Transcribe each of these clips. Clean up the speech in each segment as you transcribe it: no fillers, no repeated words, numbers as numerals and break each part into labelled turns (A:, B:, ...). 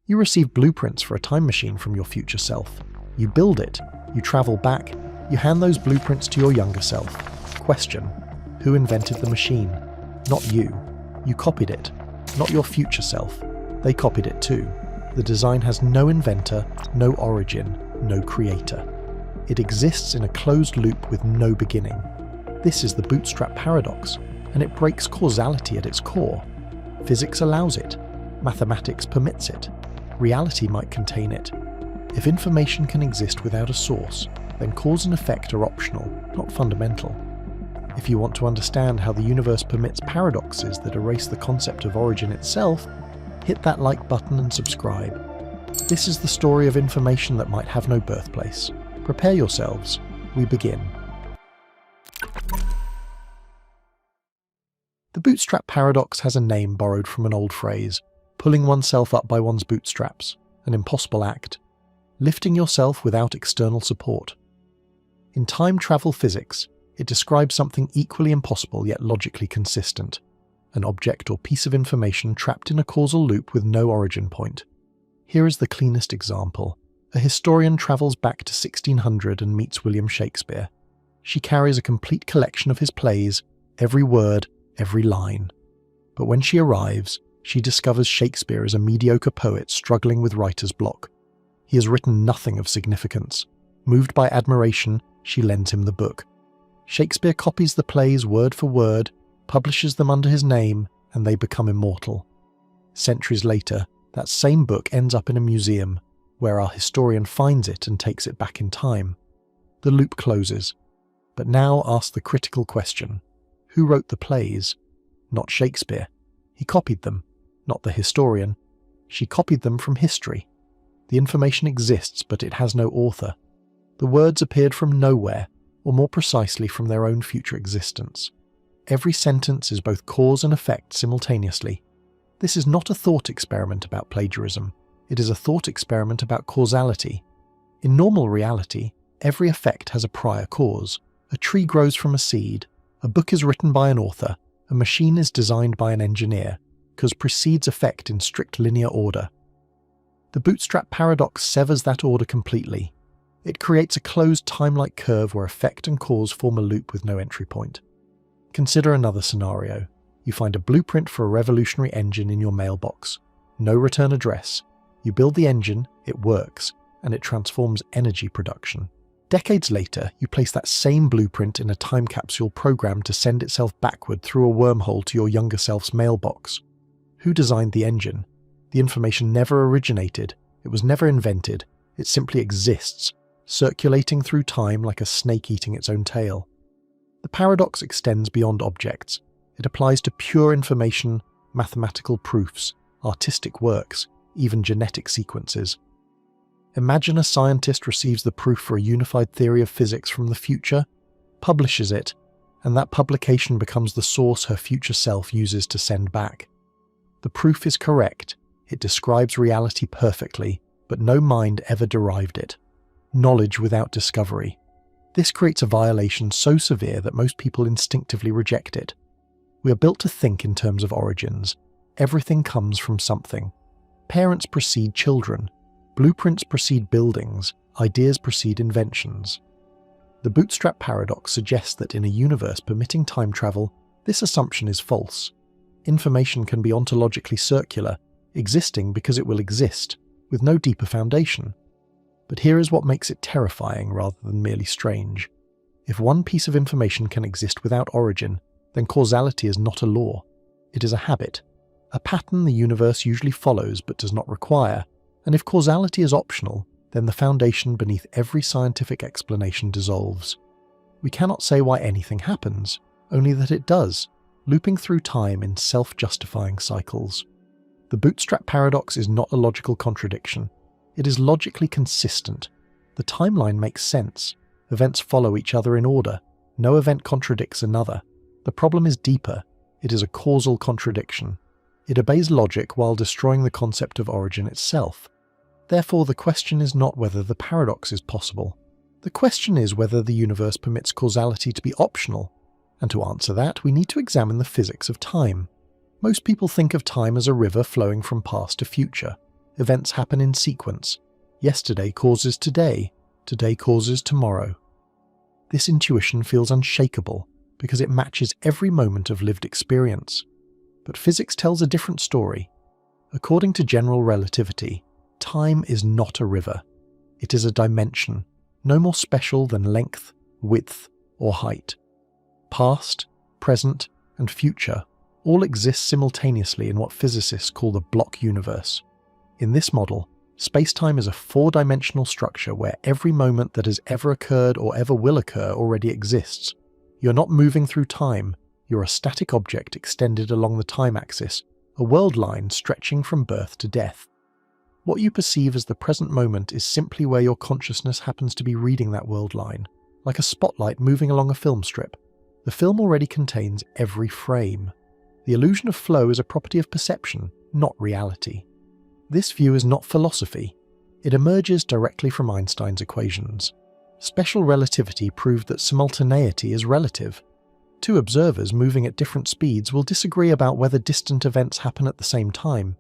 A: You receive blueprints for a time machine from your future self. You build it, you travel back, you hand those blueprints to your younger self. Question: who invented the machine? Not you. You copied it. Not your future self. They copied it too. The design has no inventor, no origin, no creator. It exists in a closed loop with no beginning. This is the Bootstrap Paradox, and it breaks causality at its core. Physics allows it. Mathematics permits it. Reality might contain it. If information can exist without a source, then cause and effect are optional, not fundamental. If you want to understand how the universe permits paradoxes that erase the concept of origin itself, hit that like button and subscribe. This is the story of information that might have no birthplace. Prepare yourselves. We begin. The Bootstrap Paradox has a name borrowed from an old phrase: pulling oneself up by one's bootstraps, an impossible act. Lifting yourself without external support. In time travel physics, it describes something equally impossible yet logically consistent: an object or piece of information trapped in a causal loop with no origin point. Here is the cleanest example. A historian travels back to 1600 and meets William Shakespeare. She carries a complete collection of his plays, every word, every line. But when she arrives, she discovers Shakespeare is a mediocre poet struggling with writer's block. He has written nothing of significance. Moved by admiration, she lends him the book. Shakespeare copies the plays word for word, publishes them under his name, and they become immortal. Centuries later, that same book ends up in a museum, where our historian finds it and takes it back in time. The loop closes. But now ask the critical question: who wrote the plays? Not Shakespeare. He copied them, not the historian. She copied them from history. The information exists, but it has no author. The words appeared from nowhere, or more precisely from their own future existence. Every sentence is both cause and effect simultaneously. This is not a thought experiment about plagiarism. It is a thought experiment about causality. In normal reality, every effect has a prior cause. A tree grows from a seed. A book is written by an author. A machine is designed by an engineer. Cause precedes effect in strict linear order. The Bootstrap Paradox severs that order completely. It creates a closed time-like curve where effect and cause form a loop with no entry point. Consider another scenario. You find a blueprint for a revolutionary engine in your mailbox. No return address. You build the engine, it works, and it transforms energy production. Decades later, you place that same blueprint in a time capsule programmed to send itself backward through a wormhole to your younger self's mailbox. Who designed the engine? The information never originated. It was never invented. It simply exists, circulating through time like a snake eating its own tail. The paradox extends beyond objects. It applies to pure information, mathematical proofs, artistic works, even genetic sequences. Imagine a scientist receives the proof for a unified theory of physics from the future, publishes it, and that publication becomes the source her future self uses to send back. The proof is correct. It describes reality perfectly, but no mind ever derived it. Knowledge without discovery. This creates a violation so severe that most people instinctively reject it. We are built to think in terms of origins. Everything comes from something. Parents precede children. Blueprints precede buildings. Ideas precede inventions. The Bootstrap Paradox suggests that in a universe permitting time travel, this assumption is false. Information can be ontologically circular, existing because it will exist, with no deeper foundation. But here is what makes it terrifying rather than merely strange. If one piece of information can exist without origin, then causality is not a law. It is a habit, a pattern the universe usually follows but does not require, and if causality is optional, then the foundation beneath every scientific explanation dissolves. We cannot say why anything happens, only that it does, looping through time in self-justifying cycles. The Bootstrap Paradox is not a logical contradiction. It is logically consistent. The timeline makes sense. Events follow each other in order. No event contradicts another. The problem is deeper. It is a causal contradiction. It obeys logic while destroying the concept of origin itself. Therefore, the question is not whether the paradox is possible. The question is whether the universe permits causality to be optional. And to answer that, we need to examine the physics of time. Most people think of time as a river flowing from past to future. Events happen in sequence. Yesterday causes today, today causes tomorrow. This intuition feels unshakable because it matches every moment of lived experience. But physics tells a different story. According to general relativity, time is not a river. It is a dimension, no more special than length, width, or height. Past, present, and future all exist simultaneously in what physicists call the block universe. In this model, spacetime is a four-dimensional structure where every moment that has ever occurred or ever will occur already exists. You're not moving through time, you're a static object extended along the time axis, a world line stretching from birth to death. What you perceive as the present moment is simply where your consciousness happens to be reading that world line, like a spotlight moving along a film strip. The film already contains every frame. The illusion of flow is a property of perception, not reality. This view is not philosophy. It emerges directly from Einstein's equations. Special relativity proved that simultaneity is relative. Two observers moving at different speeds will disagree about whether distant events happen at the same time.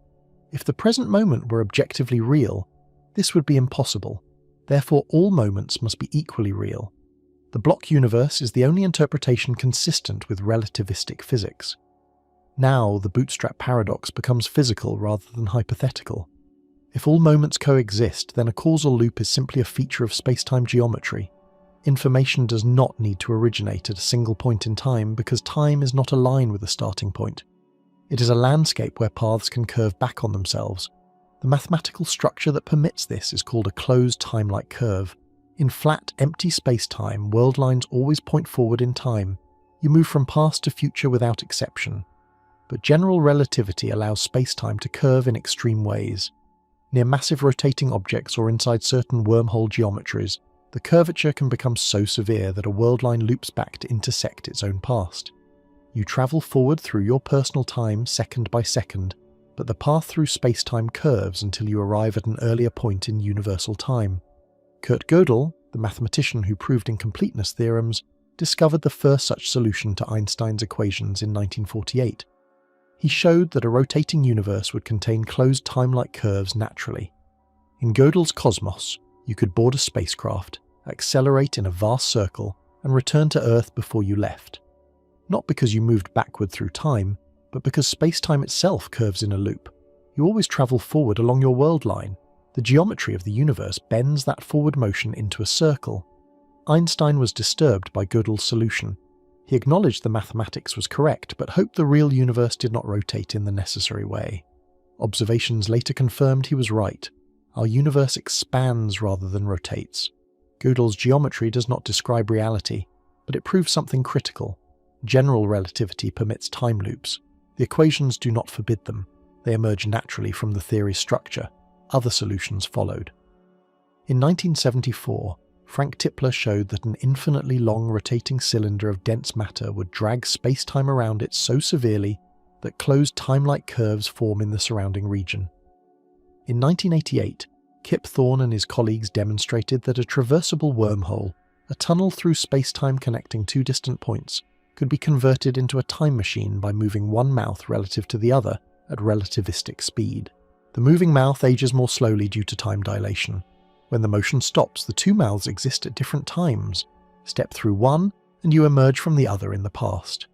A: If the present moment were objectively real, this would be impossible. Therefore, all moments must be equally real. The block universe is the only interpretation consistent with relativistic physics. Now, the Bootstrap Paradox becomes physical rather than hypothetical. If all moments coexist, then a causal loop is simply a feature of spacetime geometry. Information does not need to originate at a single point in time because time is not a line with a starting point. It is a landscape where paths can curve back on themselves. The mathematical structure that permits this is called a closed time-like curve. In flat, empty spacetime, world lines always point forward in time. You move from past to future without exception. But general relativity allows spacetime to curve in extreme ways. Near massive rotating objects or inside certain wormhole geometries, the curvature can become so severe that a world line loops back to intersect its own past. You travel forward through your personal time second by second, but the path through spacetime curves until you arrive at an earlier point in universal time. Kurt Gödel, the mathematician who proved incompleteness theorems, discovered the first such solution to Einstein's equations in 1948. He showed that a rotating universe would contain closed time-like curves naturally. In Gödel's cosmos, you could board a spacecraft, accelerate in a vast circle, and return to Earth before you left. Not because you moved backward through time, but because spacetime itself curves in a loop. You always travel forward along your world line. The geometry of the universe bends that forward motion into a circle. Einstein was disturbed by Gödel's solution. He acknowledged the mathematics was correct, but hoped the real universe did not rotate in the necessary way. Observations later confirmed he was right. Our universe expands rather than rotates. Gödel's geometry does not describe reality, but it proves something critical. General relativity permits time loops. The equations do not forbid them. They emerge naturally from the theory's structure. Other solutions followed. In 1974, Frank Tipler showed that an infinitely long rotating cylinder of dense matter would drag spacetime around it so severely that closed time-like curves form in the surrounding region. In 1988, Kip Thorne and his colleagues demonstrated that a traversable wormhole, a tunnel through spacetime connecting two distant points, could be converted into a time machine by moving one mouth relative to the other at relativistic speed. The moving mouth ages more slowly due to time dilation. When the motion stops, the two mouths exist at different times. Step through one, and you emerge from the other in the past.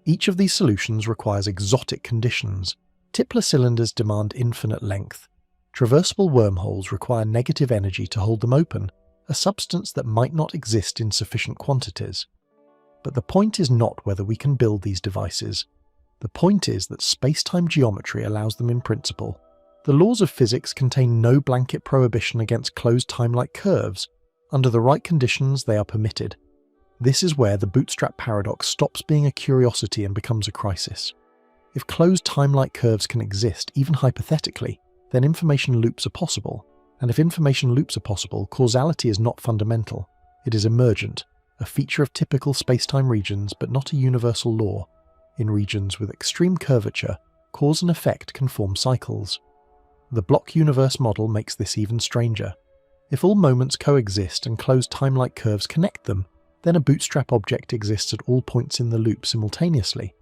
A: Each of these solutions requires exotic conditions. Tipler cylinders demand infinite length. Traversable wormholes require negative energy to hold them open, a substance that might not exist in sufficient quantities. But the point is not whether we can build these devices. The point is that spacetime geometry allows them in principle. The laws of physics contain no blanket prohibition against closed time-like curves. Under the right conditions, they are permitted. This is where the Bootstrap Paradox stops being a curiosity and becomes a crisis. If closed time-like curves can exist, even hypothetically, then information loops are possible. And if information loops are possible, causality is not fundamental. It is emergent, a feature of typical spacetime regions, but not a universal law. In regions with extreme curvature, cause and effect can form cycles. The block universe model makes this even stranger. If all moments coexist and closed time-like curves connect them, then a bootstrap object exists at all points in the loop simultaneously.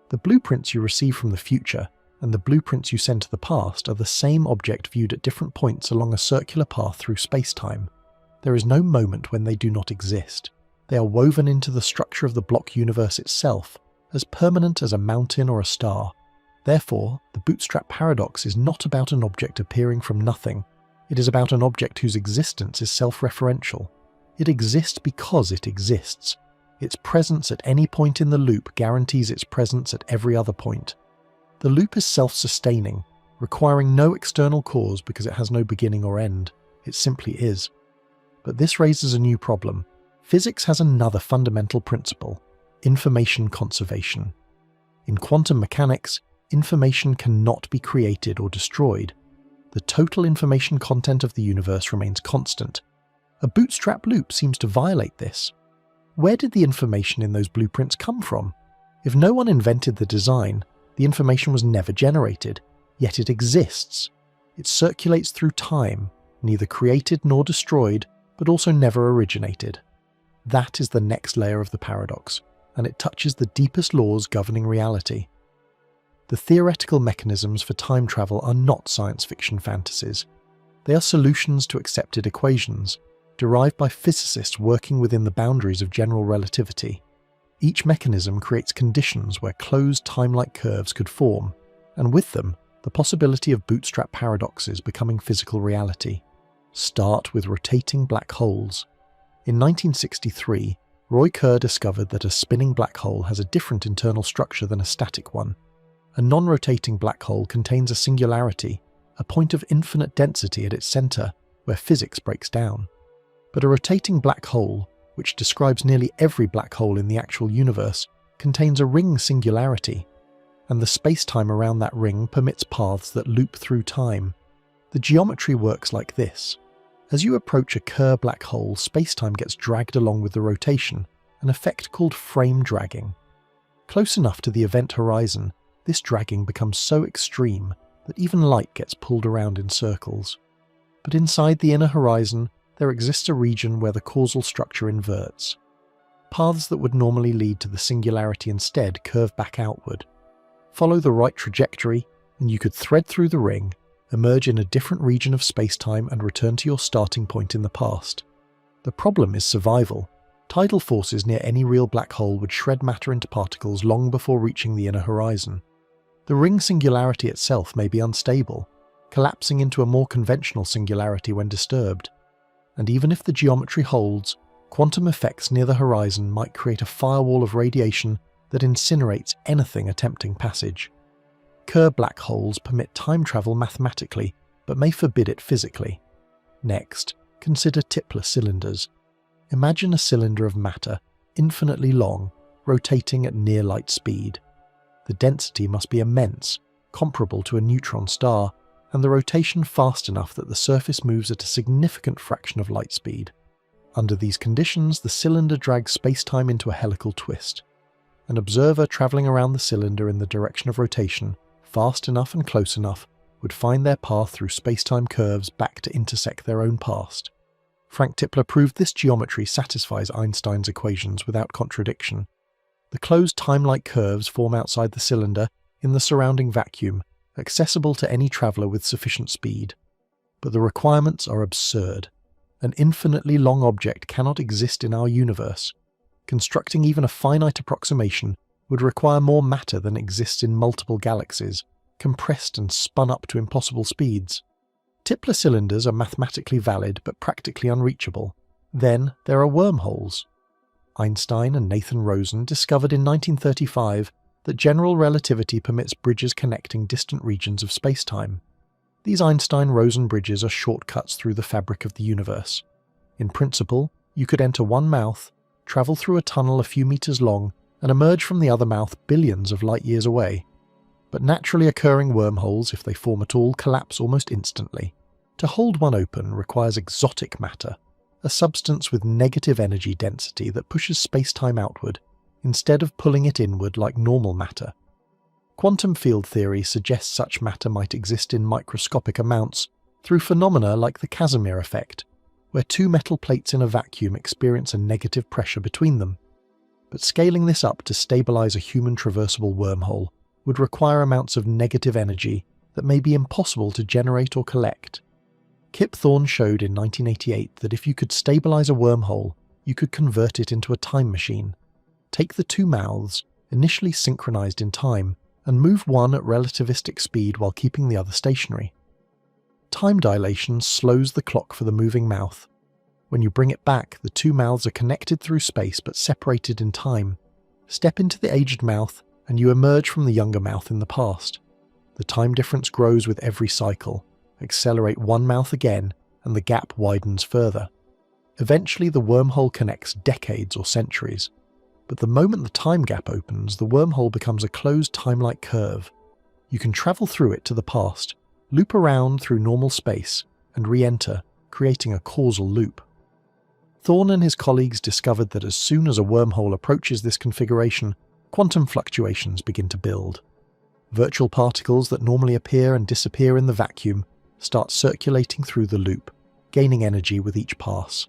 A: The blueprints you receive from the future, and the blueprints you send to the past are the same object viewed at different points along a circular path through spacetime. There is no moment when they do not exist. They are woven into the structure of the block universe itself, as permanent as a mountain or a star. Therefore, the Bootstrap Paradox is not about an object appearing from nothing. It is about an object whose existence is self-referential. It exists because it exists. Its presence at any point in the loop guarantees its presence at every other point. The loop is self-sustaining, requiring no external cause because it has no beginning or end. It simply is. But this raises a new problem. Physics has another fundamental principle: information conservation. In quantum mechanics, information cannot be created or destroyed. The total information content of the universe remains constant. A bootstrap loop seems to violate this. Where did the information in those blueprints come from? If no one invented the design, the information was never generated, yet it exists. It circulates through time, neither created nor destroyed, but also never originated. That is the next layer of the paradox, and it touches the deepest laws governing reality. The theoretical mechanisms for time travel are not science fiction fantasies. They are solutions to accepted equations, derived by physicists working within the boundaries of general relativity. Each mechanism creates conditions where closed time-like curves could form, and with them, the possibility of bootstrap paradoxes becoming physical reality. Start with rotating black holes. In 1963, Roy Kerr discovered that a spinning black hole has a different internal structure than a static one. A non-rotating black hole contains a singularity, a point of infinite density at its center, where physics breaks down. But a rotating black hole, which describes nearly every black hole in the actual universe, contains a ring singularity, and the space-time around that ring permits paths that loop through time. The geometry works like this. As you approach a Kerr black hole, space-time gets dragged along with the rotation, an effect called frame dragging. Close enough to the event horizon, this dragging becomes so extreme that even light gets pulled around in circles. But inside the inner horizon, there exists a region where the causal structure inverts. Paths that would normally lead to the singularity instead curve back outward. Follow the right trajectory, and you could thread through the ring, emerge in a different region of space-time and return to your starting point in the past. The problem is survival. Tidal forces near any real black hole would shred matter into particles long before reaching the inner horizon. The ring singularity itself may be unstable, collapsing into a more conventional singularity when disturbed. And even if the geometry holds, quantum effects near the horizon might create a firewall of radiation that incinerates anything attempting passage. Kerr black holes permit time travel mathematically, but may forbid it physically. Next, consider Tipler cylinders. Imagine a cylinder of matter, infinitely long, rotating at near light speed. The density must be immense, comparable to a neutron star, and the rotation fast enough that the surface moves at a significant fraction of light speed. Under these conditions, the cylinder drags space-time into a helical twist. An observer travelling around the cylinder in the direction of rotation, fast enough and close enough, would find their path through space-time curves back to intersect their own past. Frank Tipler proved this geometry satisfies Einstein's equations without contradiction. The closed time-like curves form outside the cylinder, in the surrounding vacuum, accessible to any traveller with sufficient speed. But the requirements are absurd. An infinitely long object cannot exist in our universe. Constructing even a finite approximation would require more matter than exists in multiple galaxies, compressed and spun up to impossible speeds. Tipler cylinders are mathematically valid but practically unreachable. Then there are wormholes. Einstein and Nathan Rosen discovered in 1935 that general relativity permits bridges connecting distant regions of spacetime. These Einstein-Rosen bridges are shortcuts through the fabric of the universe. In principle, you could enter one mouth, travel through a tunnel a few meters long, and emerge from the other mouth billions of light years away. But naturally occurring wormholes, if they form at all, collapse almost instantly. To hold one open requires exotic matter, a substance with negative energy density that pushes spacetime outward, instead of pulling it inward like normal matter. Quantum field theory suggests such matter might exist in microscopic amounts through phenomena like the Casimir effect, where two metal plates in a vacuum experience a negative pressure between them. But scaling this up to stabilize a human traversable wormhole would require amounts of negative energy that may be impossible to generate or collect. Kip Thorne showed in 1988 that if you could stabilize a wormhole, you could convert it into a time machine. Take the two mouths, initially synchronized in time, and move one at relativistic speed while keeping the other stationary. Time dilation slows the clock for the moving mouth. When you bring it back, the two mouths are connected through space but separated in time. Step into the aged mouth, and you emerge from the younger mouth in the past. The time difference grows with every cycle. Accelerate one mouth again, and the gap widens further. Eventually, the wormhole connects decades or centuries. But the moment the time gap opens, the wormhole becomes a closed time-like curve. You can travel through it to the past, loop around through normal space, and re-enter, creating a causal loop. Thorne and his colleagues discovered that as soon as a wormhole approaches this configuration, quantum fluctuations begin to build. Virtual particles that normally appear and disappear in the vacuum start circulating through the loop, gaining energy with each pass.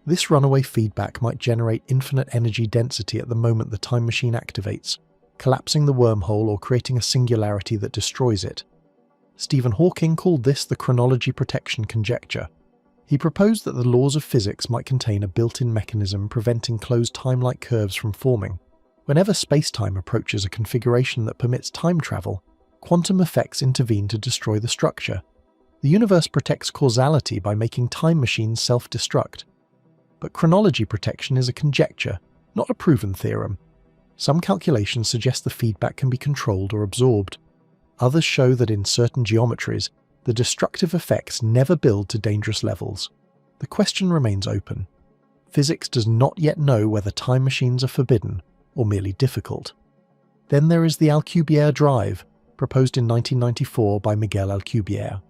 A: This runaway feedback might generate infinite energy density at the moment the time machine activates, collapsing the wormhole or creating a singularity that destroys it. Stephen Hawking called this the chronology protection conjecture. He proposed that the laws of physics might contain a built-in mechanism preventing closed time-like curves from forming. Whenever spacetime approaches a configuration that permits time travel, quantum effects intervene to destroy the structure. The universe protects causality by making time machines self-destruct. But chronology protection is a conjecture, not a proven theorem. Some calculations suggest the feedback can be controlled or absorbed. Others show that in certain geometries, the destructive effects never build to dangerous levels. The question remains open. Physics does not yet know whether time machines are forbidden or merely difficult. Then there is the Alcubierre drive, proposed in 1994 by Miguel Alcubierre.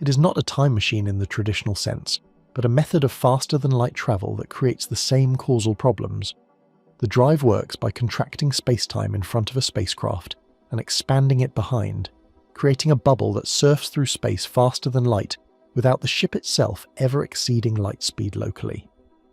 A: It is not a time machine in the traditional sense, but a method of faster-than-light travel that creates the same causal problems. The drive works by contracting spacetime in front of a spacecraft and expanding it behind, creating a bubble that surfs through space faster than light without the ship itself ever exceeding light speed locally.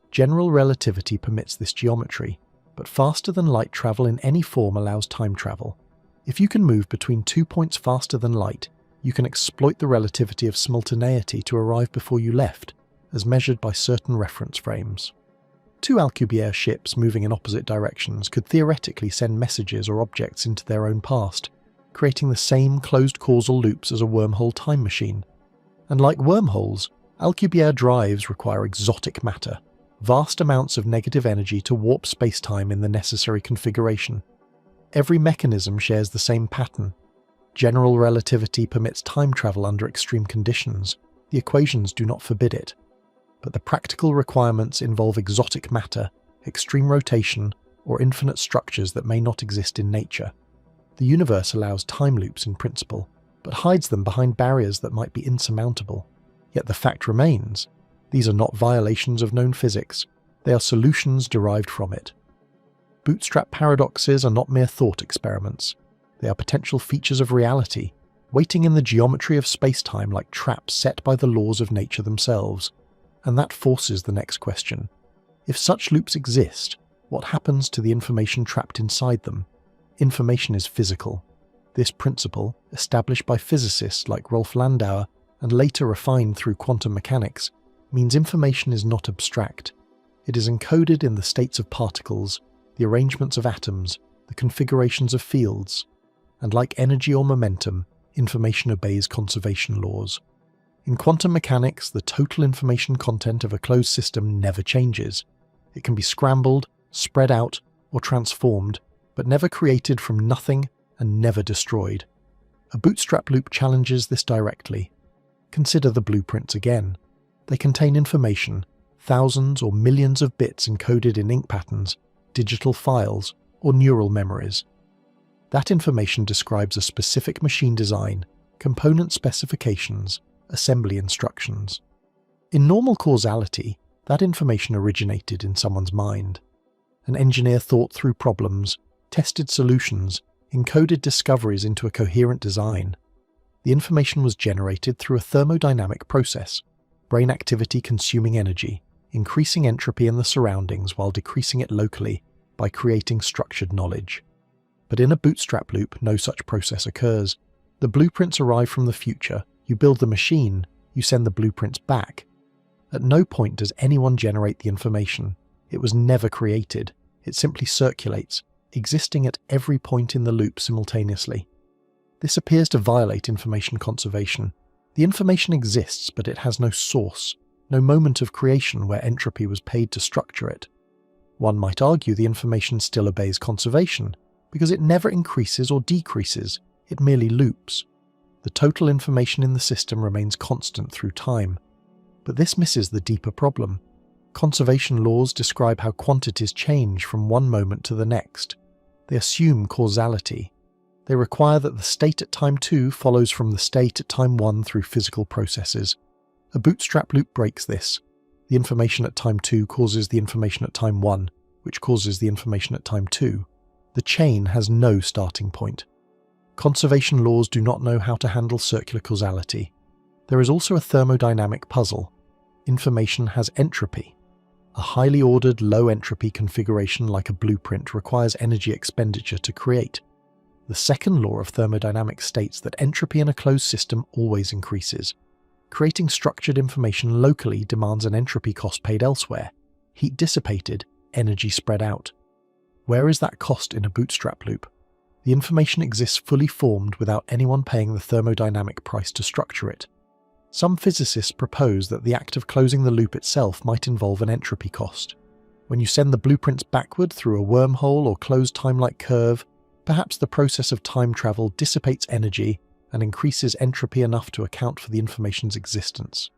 A: General relativity permits this geometry, but faster-than-light travel in any form allows time travel. If you can move between 2 points faster than light, you can exploit the relativity of simultaneity to arrive before you left, as measured by certain reference frames. Two Alcubierre ships moving in opposite directions could theoretically send messages or objects into their own past, creating the same closed causal loops as a wormhole time machine. And like wormholes, Alcubierre drives require exotic matter, vast amounts of negative energy to warp spacetime in the necessary configuration. Every mechanism shares the same pattern. General relativity permits time travel under extreme conditions. The equations do not forbid it. But the practical requirements involve exotic matter, extreme rotation, or infinite structures that may not exist in nature. The universe allows time loops in principle, but hides them behind barriers that might be insurmountable. Yet the fact remains, these are not violations of known physics, they are solutions derived from it. Bootstrap paradoxes are not mere thought experiments. They are potential features of reality, waiting in the geometry of spacetime like traps set by the laws of nature themselves. And that forces the next question. If such loops exist, what happens to the information trapped inside them? Information is physical. This principle, established by physicists like Rolf Landauer and later refined through quantum mechanics, means information is not abstract. It is encoded in the states of particles, the arrangements of atoms, the configurations of fields. And like energy or momentum, information obeys conservation laws. In quantum mechanics, the total information content of a closed system never changes. It can be scrambled, spread out, or transformed, but never created from nothing and never destroyed. A bootstrap loop challenges this directly. Consider the blueprints again. They contain information, thousands or millions of bits encoded in ink patterns, digital files, or neural memories. That information describes a specific machine design, component specifications, assembly instructions. In normal causality, that information originated in someone's mind. An engineer thought through problems, tested solutions, encoded discoveries into a coherent design. The information was generated through a thermodynamic process, brain activity consuming energy, increasing entropy in the surroundings while decreasing it locally by creating structured knowledge. But in a bootstrap loop, no such process occurs. The blueprints arrive from the future, you build the machine, you send the blueprints back. At no point does anyone generate the information. It was never created. It simply circulates, existing at every point in the loop simultaneously. This appears to violate information conservation. The information exists, but it has no source, no moment of creation where entropy was paid to structure it. One might argue the information still obeys conservation, because it never increases or decreases, it merely loops. The total information in the system remains constant through time. But this misses the deeper problem. Conservation laws describe how quantities change from one moment to the next. They assume causality. They require that the state at time 2 follows from the state at time 1 through physical processes. A bootstrap loop breaks this. The information at time 2 causes the information at time 1, which causes the information at time 2. The chain has no starting point. Conservation laws do not know how to handle circular causality. There is also a thermodynamic puzzle. Information has entropy. A highly ordered, low-entropy configuration like a blueprint requires energy expenditure to create. The second law of thermodynamics states that entropy in a closed system always increases. Creating structured information locally demands an entropy cost paid elsewhere. Heat dissipated, energy spread out. Where is that cost in a bootstrap loop? The information exists fully formed without anyone paying the thermodynamic price to structure it. Some physicists propose that the act of closing the loop itself might involve an entropy cost. When you send the blueprints backward through a wormhole or closed time-like curve, perhaps the process of time travel dissipates energy and increases entropy enough to account for the information's existence.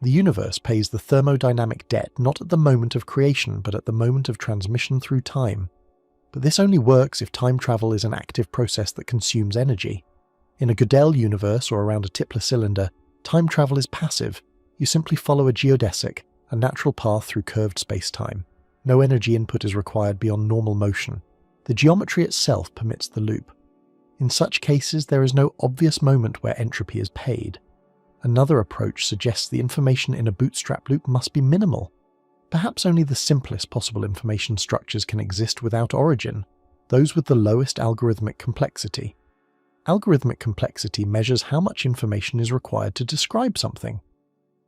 A: The universe pays the thermodynamic debt not at the moment of creation but at the moment of transmission through time. But this only works if time travel is an active process that consumes energy. In a Gödel universe or around a Tipler cylinder, time travel is passive. You simply follow a geodesic, a natural path through curved space-time. No energy input is required beyond normal motion. The geometry itself permits the loop. In such cases, there is no obvious moment where entropy is paid. Another approach suggests the information in a bootstrap loop must be minimal. Perhaps only the simplest possible information structures can exist without origin, those with the lowest algorithmic complexity. Algorithmic complexity measures how much information is required to describe something.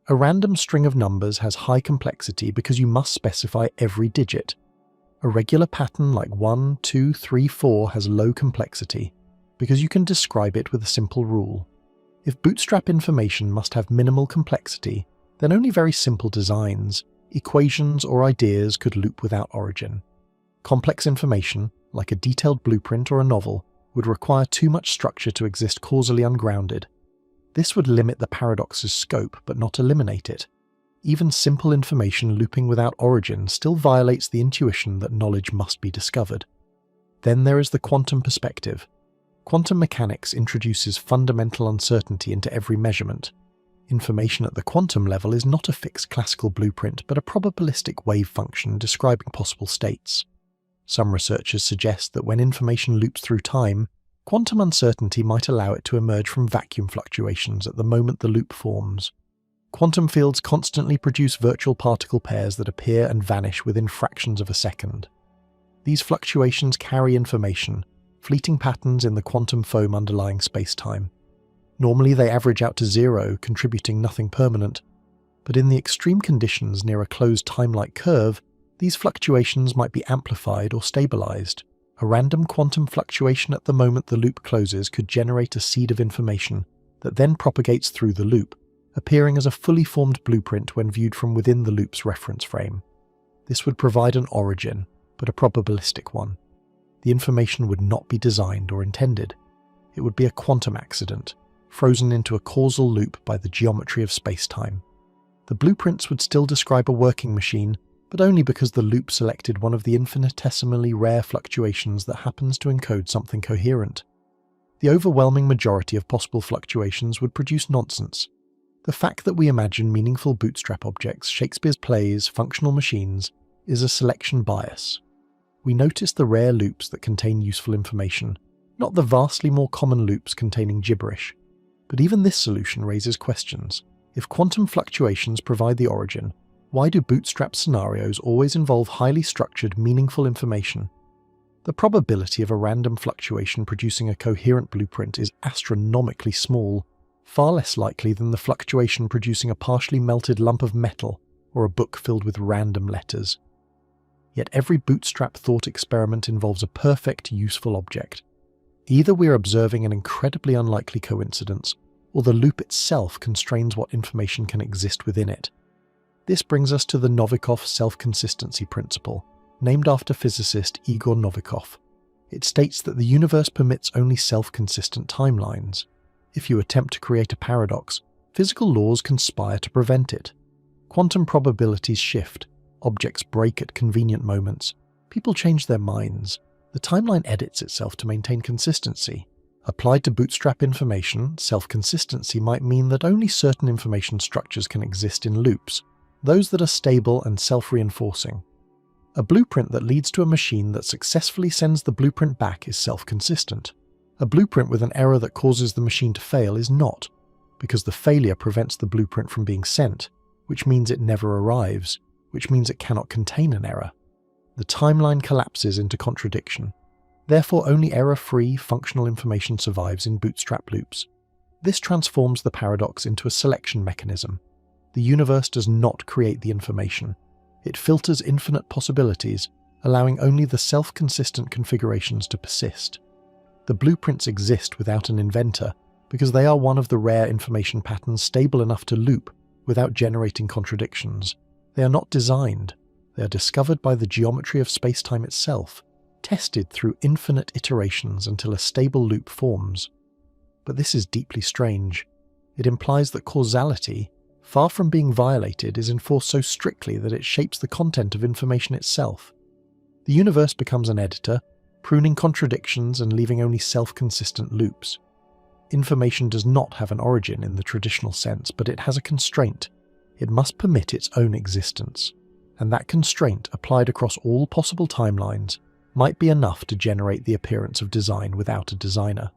A: A random string of numbers has high complexity because you must specify every digit. A regular pattern like 1, 2, 3, 4 has low complexity because you can describe it with a simple rule. If bootstrap information must have minimal complexity, then only very simple designs, equations or ideas could loop without origin. Complex information, like a detailed blueprint or a novel, would require too much structure to exist causally ungrounded. This would limit the paradox's scope but not eliminate it. Even simple information looping without origin still violates the intuition that knowledge must be discovered. Then there is the quantum perspective. Quantum mechanics introduces fundamental uncertainty into every measurement. Information at the quantum level is not a fixed classical blueprint but a probabilistic wave function describing possible states. Some researchers suggest that when information loops through time, quantum uncertainty might allow it to emerge from vacuum fluctuations at the moment the loop forms. Quantum fields constantly produce virtual particle pairs that appear and vanish within fractions of a second. These fluctuations carry information, fleeting patterns in the quantum foam underlying spacetime. Normally they average out to zero, contributing nothing permanent. But in the extreme conditions near a closed time-like curve, these fluctuations might be amplified or stabilized. A random quantum fluctuation at the moment the loop closes could generate a seed of information that then propagates through the loop, appearing as a fully formed blueprint when viewed from within the loop's reference frame. This would provide an origin, but a probabilistic one. The information would not be designed or intended. It would be a quantum accident, frozen into a causal loop by the geometry of space-time. The blueprints would still describe a working machine, but only because the loop selected one of the infinitesimally rare fluctuations that happens to encode something coherent. The overwhelming majority of possible fluctuations would produce nonsense. The fact that we imagine meaningful bootstrap objects, Shakespeare's plays, functional machines, is a selection bias. We notice the rare loops that contain useful information, not the vastly more common loops containing gibberish. But even this solution raises questions. If quantum fluctuations provide the origin, why do bootstrap scenarios always involve highly structured, meaningful information? The probability of a random fluctuation producing a coherent blueprint is astronomically small, far less likely than the fluctuation producing a partially melted lump of metal or a book filled with random letters. Yet every bootstrap thought experiment involves a perfect, useful object. Either we're observing an incredibly unlikely coincidence, or the loop itself constrains what information can exist within it. This brings us to the Novikov self-consistency principle, named after physicist Igor Novikov. It states that the universe permits only self-consistent timelines. If you attempt to create a paradox, physical laws conspire to prevent it. Quantum probabilities shift, objects break at convenient moments, people change their minds. The timeline edits itself to maintain consistency. Applied to bootstrap information, self-consistency might mean that only certain information structures can exist in loops, those that are stable and self-reinforcing. A blueprint that leads to a machine that successfully sends the blueprint back is self-consistent. A blueprint with an error that causes the machine to fail is not, because the failure prevents the blueprint from being sent, which means it never arrives, which means it cannot contain an error. The timeline collapses into contradiction. Therefore, only error-free, functional information survives in bootstrap loops. This transforms the paradox into a selection mechanism. The universe does not create the information. It filters infinite possibilities, allowing only the self-consistent configurations to persist. The blueprints exist without an inventor because they are one of the rare information patterns stable enough to loop without generating contradictions. They are not designed. They are discovered by the geometry of spacetime itself, tested through infinite iterations until a stable loop forms. But this is deeply strange. It implies that causality, far from being violated, is enforced so strictly that it shapes the content of information itself. The universe becomes an editor, pruning contradictions and leaving only self-consistent loops. Information does not have an origin in the traditional sense, but it has a constraint. It must permit its own existence. And that constraint, applied across all possible timelines, might be enough to generate the appearance of design without a designer.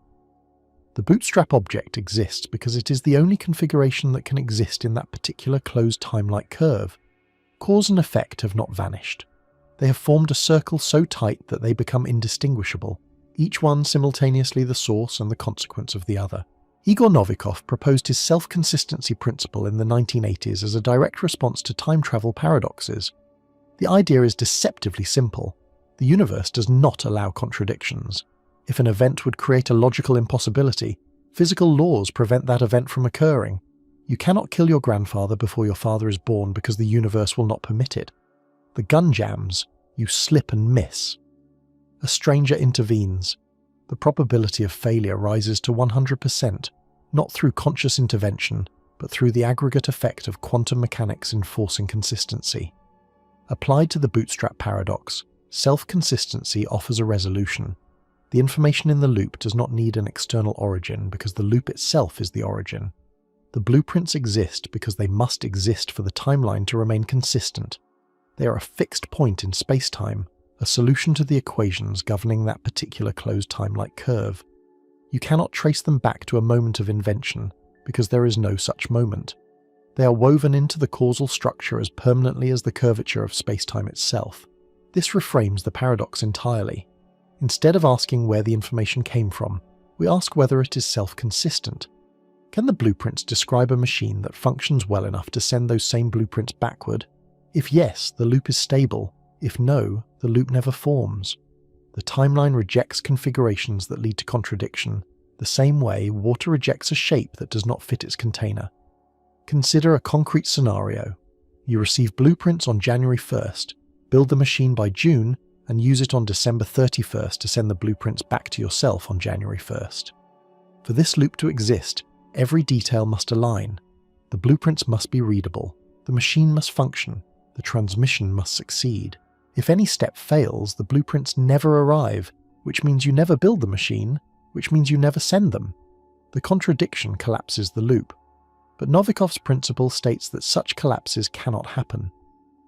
A: The bootstrap object exists because it is the only configuration that can exist in that particular closed time-like curve. Cause and effect have not vanished. They have formed a circle so tight that they become indistinguishable, each one simultaneously the source and the consequence of the other. Igor Novikov proposed his self-consistency principle in the 1980s as a direct response to time travel paradoxes. The idea is deceptively simple. The universe does not allow contradictions. If an event would create a logical impossibility, physical laws prevent that event from occurring. You cannot kill your grandfather before your father is born because the universe will not permit it. The gun jams, you slip and miss. A stranger intervenes. The probability of failure rises to 100%, not through conscious intervention, but through the aggregate effect of quantum mechanics enforcing consistency. Applied to the bootstrap paradox, self-consistency offers a resolution. The information in the loop does not need an external origin because the loop itself is the origin. The blueprints exist because they must exist for the timeline to remain consistent. They are a fixed point in space-time, a solution to the equations governing that particular closed time-like curve. You cannot trace them back to a moment of invention because there is no such moment. They are woven into the causal structure as permanently as the curvature of space-time itself. This reframes the paradox entirely. Instead of asking where the information came from, we ask whether it is self-consistent. Can the blueprints describe a machine that functions well enough to send those same blueprints backward? If yes, the loop is stable. If no, the loop never forms. The timeline rejects configurations that lead to contradiction, the same way water rejects a shape that does not fit its container. Consider a concrete scenario. You receive blueprints on January 1st, build the machine by June, and use it on December 31st to send the blueprints back to yourself on January 1st. For this loop to exist, every detail must align. The blueprints must be readable. The machine must function. The transmission must succeed. If any step fails, the blueprints never arrive, which means you never build the machine, which means you never send them. The contradiction collapses the loop. But Novikov's principle states that such collapses cannot happen.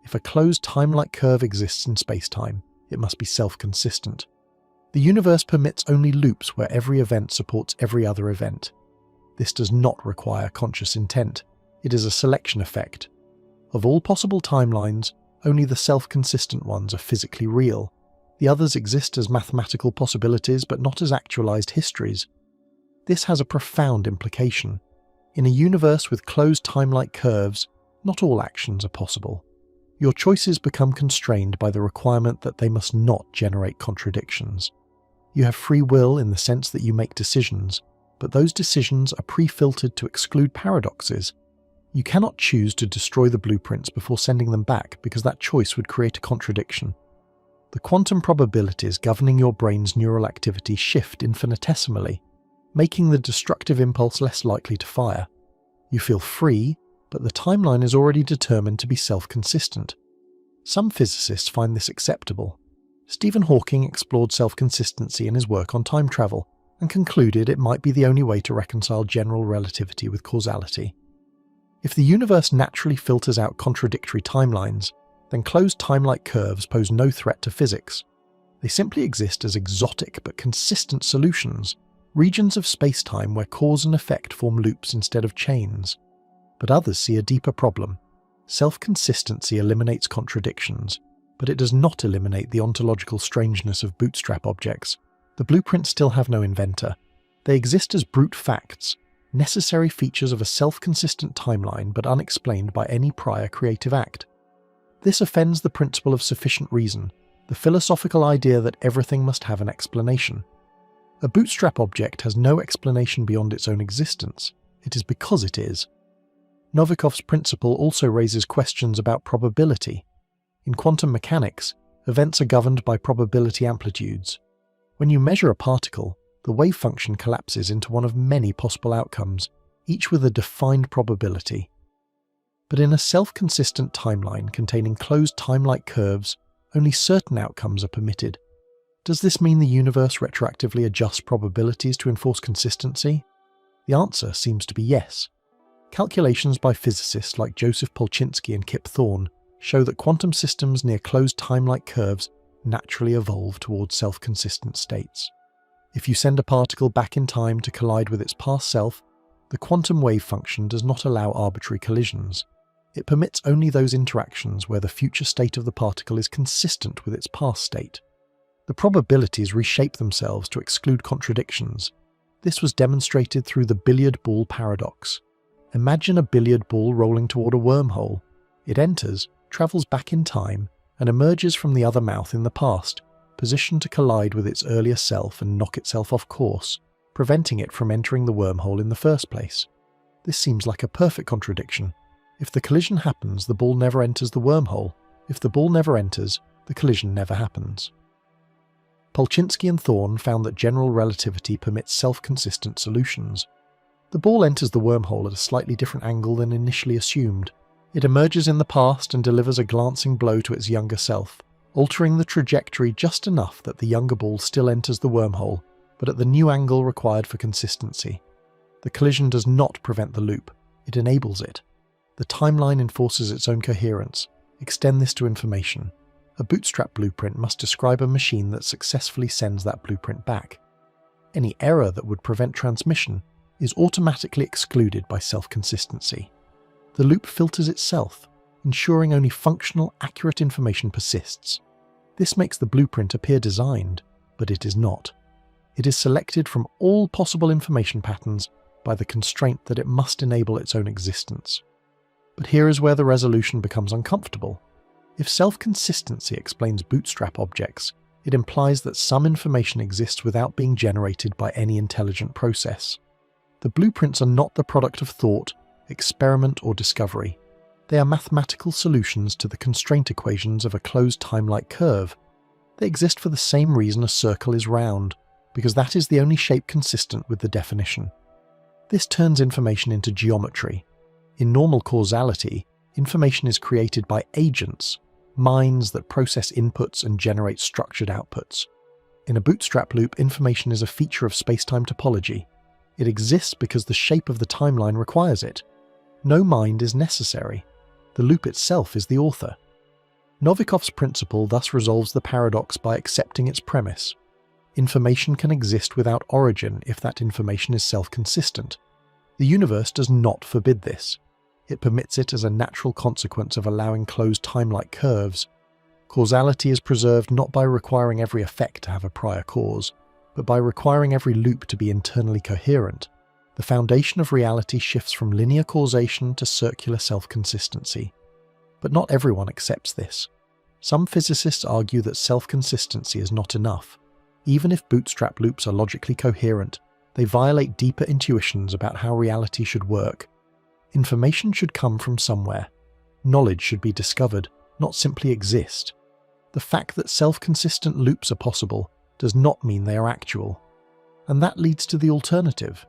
A: If a closed time-like curve exists in space-time, it must be self-consistent. The universe permits only loops where every event supports every other event. This does not require conscious intent. It is a selection effect. Of all possible timelines, only the self-consistent ones are physically real. The others exist as mathematical possibilities but not as actualized histories. This has a profound implication. In a universe with closed time-like curves, not all actions are possible. Your choices become constrained by the requirement that they must not generate contradictions. You have free will in the sense that you make decisions, but those decisions are pre-filtered to exclude paradoxes. You cannot choose to destroy the blueprints before sending them back because that choice would create a contradiction. The quantum probabilities governing your brain's neural activity shift infinitesimally, making the destructive impulse less likely to fire. You feel free, but the timeline is already determined to be self-consistent. Some physicists find this acceptable. Stephen Hawking explored self-consistency in his work on time travel and concluded it might be the only way to reconcile general relativity with causality. If the universe naturally filters out contradictory timelines, then closed time-like curves pose no threat to physics. They simply exist as exotic but consistent solutions, regions of spacetime where cause and effect form loops instead of chains. But others see a deeper problem. Self-consistency eliminates contradictions, but it does not eliminate the ontological strangeness of bootstrap objects. The blueprints still have no inventor. They exist as brute facts, necessary features of a self-consistent timeline but unexplained by any prior creative act. This offends the principle of sufficient reason, the philosophical idea that everything must have an explanation. A bootstrap object has no explanation beyond its own existence. It is because it is. Novikov's principle also raises questions about probability. In quantum mechanics, events are governed by probability amplitudes. When you measure a particle, the wave function collapses into one of many possible outcomes, each with a defined probability. But in a self-consistent timeline containing closed time-like curves, only certain outcomes are permitted. Does this mean the universe retroactively adjusts probabilities to enforce consistency? The answer seems to be yes. Calculations by physicists like Joseph Polchinski and Kip Thorne show that quantum systems near closed time-like curves naturally evolve towards self-consistent states. If you send a particle back in time to collide with its past self, the quantum wave function does not allow arbitrary collisions. It permits only those interactions where the future state of the particle is consistent with its past state. The probabilities reshape themselves to exclude contradictions. This was demonstrated through the billiard ball paradox. Imagine a billiard ball rolling toward a wormhole. It enters, travels back in time, and emerges from the other mouth in the past, positioned to collide with its earlier self and knock itself off course, preventing it from entering the wormhole in the first place. This seems like a perfect contradiction. If the collision happens, the ball never enters the wormhole. If the ball never enters, the collision never happens. Polchinski and Thorne found that general relativity permits self-consistent solutions. The ball enters the wormhole at a slightly different angle than initially assumed. It emerges in the past and delivers a glancing blow to its younger self, altering the trajectory just enough that the younger ball still enters the wormhole, but at the new angle required for consistency. The collision does not prevent the loop, it enables it. The timeline enforces its own coherence. Extend this to information. A bootstrap blueprint must describe a machine that successfully sends that blueprint back. Any error that would prevent transmission is automatically excluded by self-consistency. The loop filters itself, ensuring only functional, accurate information persists. This makes the blueprint appear designed, but it is not. It is selected from all possible information patterns by the constraint that it must enable its own existence. But here is where the resolution becomes uncomfortable. If self-consistency explains bootstrap objects, it implies that some information exists without being generated by any intelligent process. The blueprints are not the product of thought, experiment, or discovery. They are mathematical solutions to the constraint equations of a closed time-like curve. They exist for the same reason a circle is round, because that is the only shape consistent with the definition. This turns information into geometry. In normal causality, information is created by agents, minds that process inputs and generate structured outputs. In a bootstrap loop, information is a feature of spacetime topology. It exists because the shape of the timeline requires it. No mind is necessary. The loop itself is the author. Novikov's principle thus resolves the paradox by accepting its premise. Information can exist without origin if that information is self-consistent. The universe does not forbid this. It permits it as a natural consequence of allowing closed time-like curves. Causality is preserved not by requiring every effect to have a prior cause, but by requiring every loop to be internally coherent. The foundation of reality shifts from linear causation to circular self-consistency. But not everyone accepts this. Some physicists argue that self-consistency is not enough. Even if bootstrap loops are logically coherent, they violate deeper intuitions about how reality should work. Information should come from somewhere. Knowledge should be discovered, not simply exist. The fact that self-consistent loops are possible does not mean they are actual. And that leads to the alternative.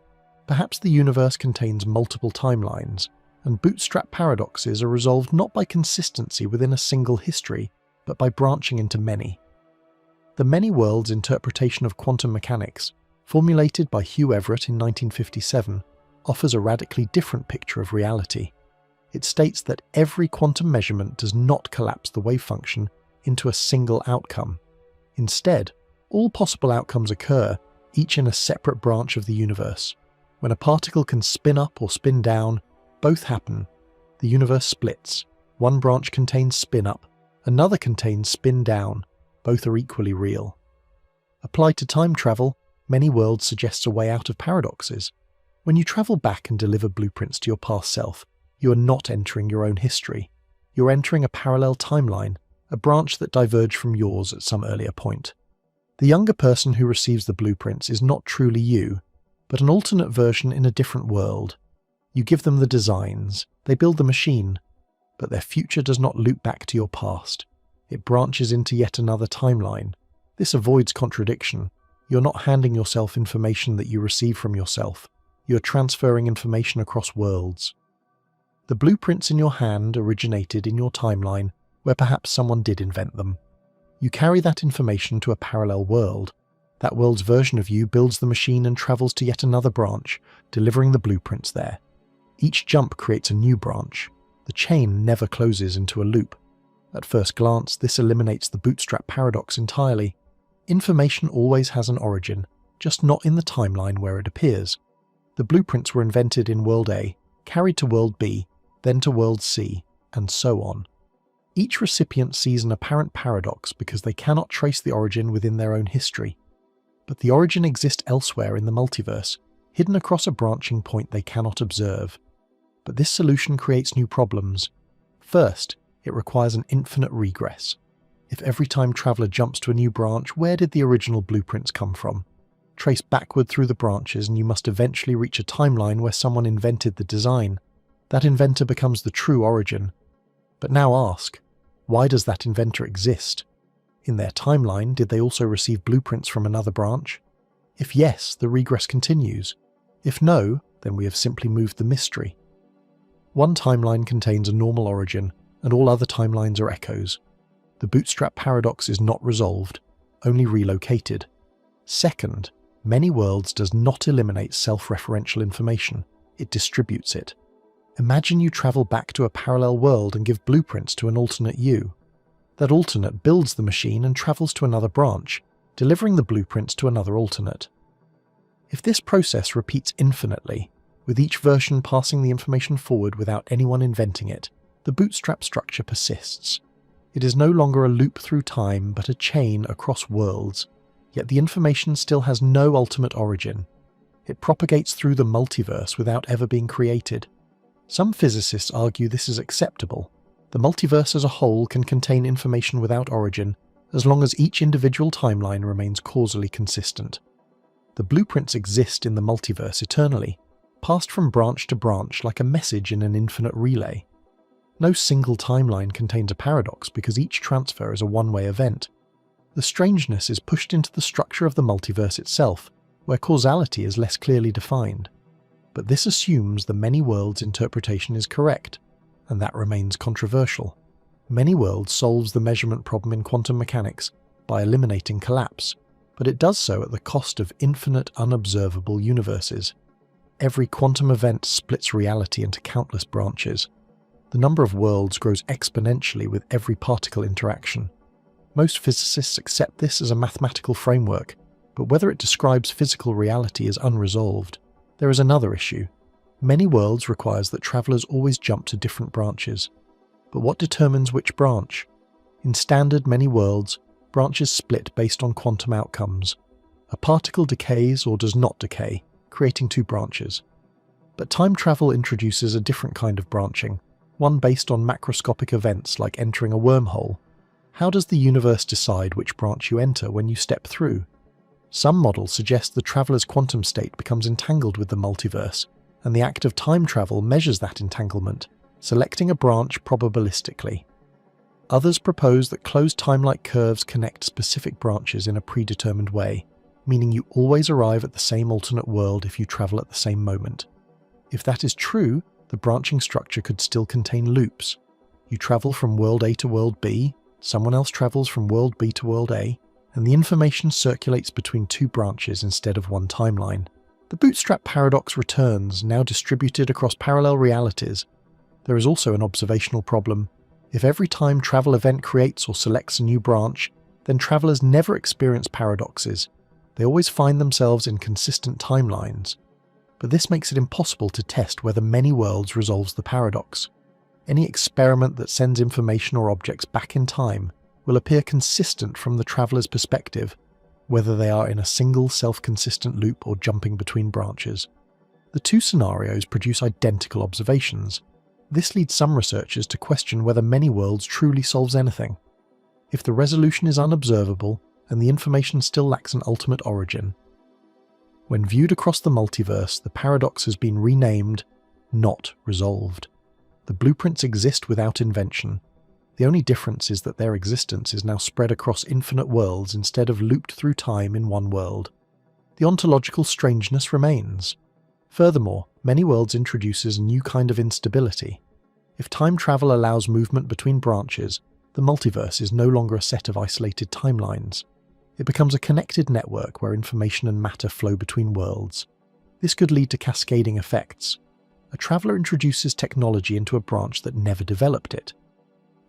A: Perhaps the universe contains multiple timelines, and bootstrap paradoxes are resolved not by consistency within a single history, but by branching into many. The many worlds interpretation of quantum mechanics, formulated by Hugh Everett in 1957, offers a radically different picture of reality. It states that every quantum measurement does not collapse the wave function into a single outcome. Instead, all possible outcomes occur, each in a separate branch of the universe. When a particle can spin up or spin down, both happen. The universe splits. One branch contains spin up, another contains spin down. Both are equally real. Applied to time travel, many worlds suggests a way out of paradoxes. When you travel back and deliver blueprints to your past self, you are not entering your own history. You're entering a parallel timeline, a branch that diverged from yours at some earlier point. The younger person who receives the blueprints is not truly you, but an alternate version in a different world. You give them the designs, they build the machine, but their future does not loop back to your past. It branches into yet another timeline. This avoids contradiction. You're not handing yourself information that you receive from yourself. You're transferring information across worlds. The blueprints in your hand originated in your timeline, where perhaps someone did invent them. You carry that information to a parallel world. That world's version of you builds the machine and travels to yet another branch, delivering the blueprints there. Each jump creates a new branch. The chain never closes into a loop. At first glance, this eliminates the bootstrap paradox entirely. Information always has an origin, just not in the timeline where it appears. The blueprints were invented in World A, carried to World B, then to World C, and so on. Each recipient sees an apparent paradox because they cannot trace the origin within their own history. But the origin exists elsewhere in the multiverse, hidden across a branching point they cannot observe. But this solution creates new problems. First, it requires an infinite regress. If every time traveler jumps to a new branch, where did the original blueprints come from? Trace backward through the branches and you must eventually reach a timeline where someone invented the design. That inventor becomes the true origin. But now ask, why does that inventor exist? In their timeline, did they also receive blueprints from another branch? If yes, the regress continues. If no, then we have simply moved the mystery. One timeline contains a normal origin, and all other timelines are echoes. The bootstrap paradox is not resolved, only relocated. Second, many worlds does not eliminate self-referential information, it distributes it. Imagine you travel back to a parallel world and give blueprints to an alternate you. That alternate builds the machine and travels to another branch, delivering the blueprints to another alternate. If this process repeats infinitely, with each version passing the information forward without anyone inventing it, the bootstrap structure persists. It is no longer a loop through time, but a chain across worlds, yet the information still has no ultimate origin. It propagates through the multiverse without ever being created. Some physicists argue this is acceptable. The multiverse as a whole can contain information without origin, as long as each individual timeline remains causally consistent. The blueprints exist in the multiverse eternally, passed from branch to branch like a message in an infinite relay. No single timeline contains a paradox because each transfer is a one-way event. The strangeness is pushed into the structure of the multiverse itself, where causality is less clearly defined. But this assumes the many worlds interpretation is correct, and that remains controversial. Many worlds solves the measurement problem in quantum mechanics by eliminating collapse, but it does so at the cost of infinite unobservable universes. Every quantum event splits reality into countless branches. The number of worlds grows exponentially with every particle interaction. Most physicists accept this as a mathematical framework, but whether it describes physical reality is unresolved. There is another issue. Many worlds requires that travelers always jump to different branches. But what determines which branch? In standard many worlds, branches split based on quantum outcomes. A particle decays or does not decay, creating two branches. But time travel introduces a different kind of branching, one based on macroscopic events like entering a wormhole. How does the universe decide which branch you enter when you step through? Some models suggest the traveler's quantum state becomes entangled with the multiverse, and the act of time travel measures that entanglement, selecting a branch probabilistically. Others propose that closed time-like curves connect specific branches in a predetermined way, meaning you always arrive at the same alternate world if you travel at the same moment. If that is true, the branching structure could still contain loops. You travel from world A to world B, someone else travels from world B to world A, and the information circulates between two branches instead of one timeline. The Bootstrap Paradox returns, now distributed across parallel realities. There is also an observational problem. If every time travel event creates or selects a new branch, then travelers never experience paradoxes. They always find themselves in consistent timelines. But this makes it impossible to test whether many worlds resolves the paradox. Any experiment that sends information or objects back in time will appear consistent from the traveler's perspective, whether they are in a single self-consistent loop or jumping between branches. The two scenarios produce identical observations. This leads some researchers to question whether many worlds truly solves anything. If the resolution is unobservable and the information still lacks an ultimate origin. When viewed across the multiverse, the paradox has been renamed not resolved. The blueprints exist without invention. The only difference is that their existence is now spread across infinite worlds instead of looped through time in one world. The ontological strangeness remains. Furthermore, many worlds introduces a new kind of instability. If time travel allows movement between branches, the multiverse is no longer a set of isolated timelines. It becomes a connected network where information and matter flow between worlds. This could lead to cascading effects. A traveler introduces technology into a branch that never developed it.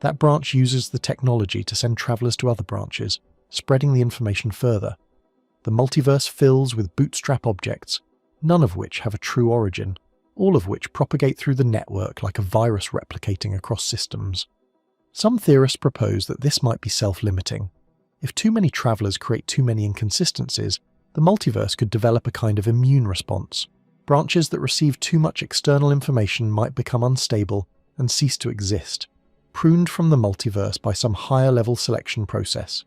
A: That branch uses the technology to send travelers to other branches, spreading the information further. The multiverse fills with bootstrap objects, none of which have a true origin, all of which propagate through the network like a virus replicating across systems. Some theorists propose that this might be self-limiting. If too many travelers create too many inconsistencies, the multiverse could develop a kind of immune response. Branches that receive too much external information might become unstable and cease to exist, pruned from the multiverse by some higher-level selection process.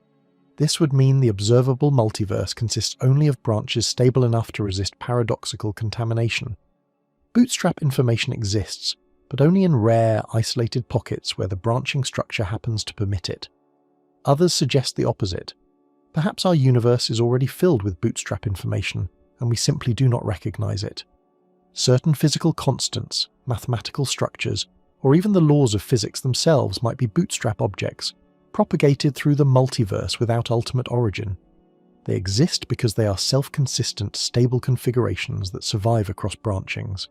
A: This would mean the observable multiverse consists only of branches stable enough to resist paradoxical contamination. Bootstrap information exists, but only in rare, isolated pockets where the branching structure happens to permit it. Others suggest the opposite. Perhaps our universe is already filled with bootstrap information, and we simply do not recognize it. Certain physical constants, mathematical structures, or even the laws of physics themselves might be bootstrap objects, propagated through the multiverse without ultimate origin. They exist because they are self-consistent, stable configurations that survive across branchings.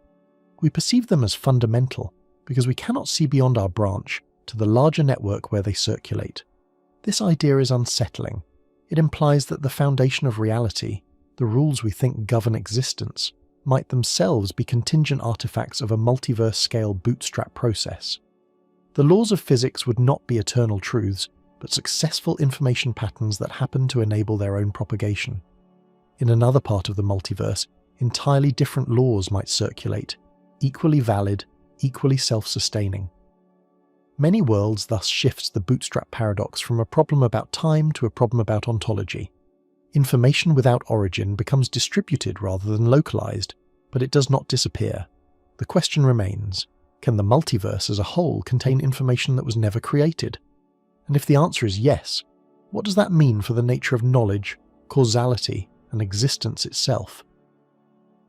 A: We perceive them as fundamental because we cannot see beyond our branch to the larger network where they circulate. This idea is unsettling. It implies that the foundation of reality, the rules we think govern existence, might themselves be contingent artifacts of a multiverse-scale bootstrap process. The laws of physics would not be eternal truths, but successful information patterns that happen to enable their own propagation. In another part of the multiverse, entirely different laws might circulate, equally valid, equally self-sustaining. Many worlds thus shifts the Bootstrap Paradox from a problem about time to a problem about ontology. Information without origin becomes distributed rather than localized, but it does not disappear. The question remains, can the multiverse as a whole contain information that was never created? And if the answer is yes, what does that mean for the nature of knowledge, causality, and existence itself?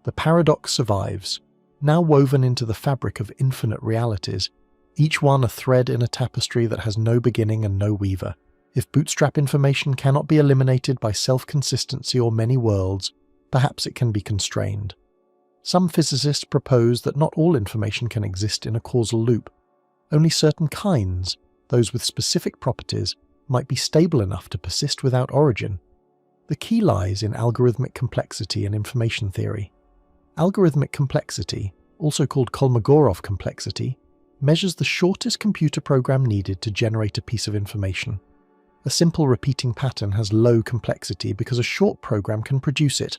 A: The paradox survives, now woven into the fabric of infinite realities, each one a thread in a tapestry that has no beginning and no weaver. If bootstrap information cannot be eliminated by self-consistency or many worlds, perhaps it can be constrained. Some physicists propose that not all information can exist in a causal loop. Only certain kinds, those with specific properties, might be stable enough to persist without origin. The key lies in algorithmic complexity and information theory. Algorithmic complexity, also called Kolmogorov complexity, measures the shortest computer program needed to generate a piece of information. A simple repeating pattern has low complexity because a short program can produce it.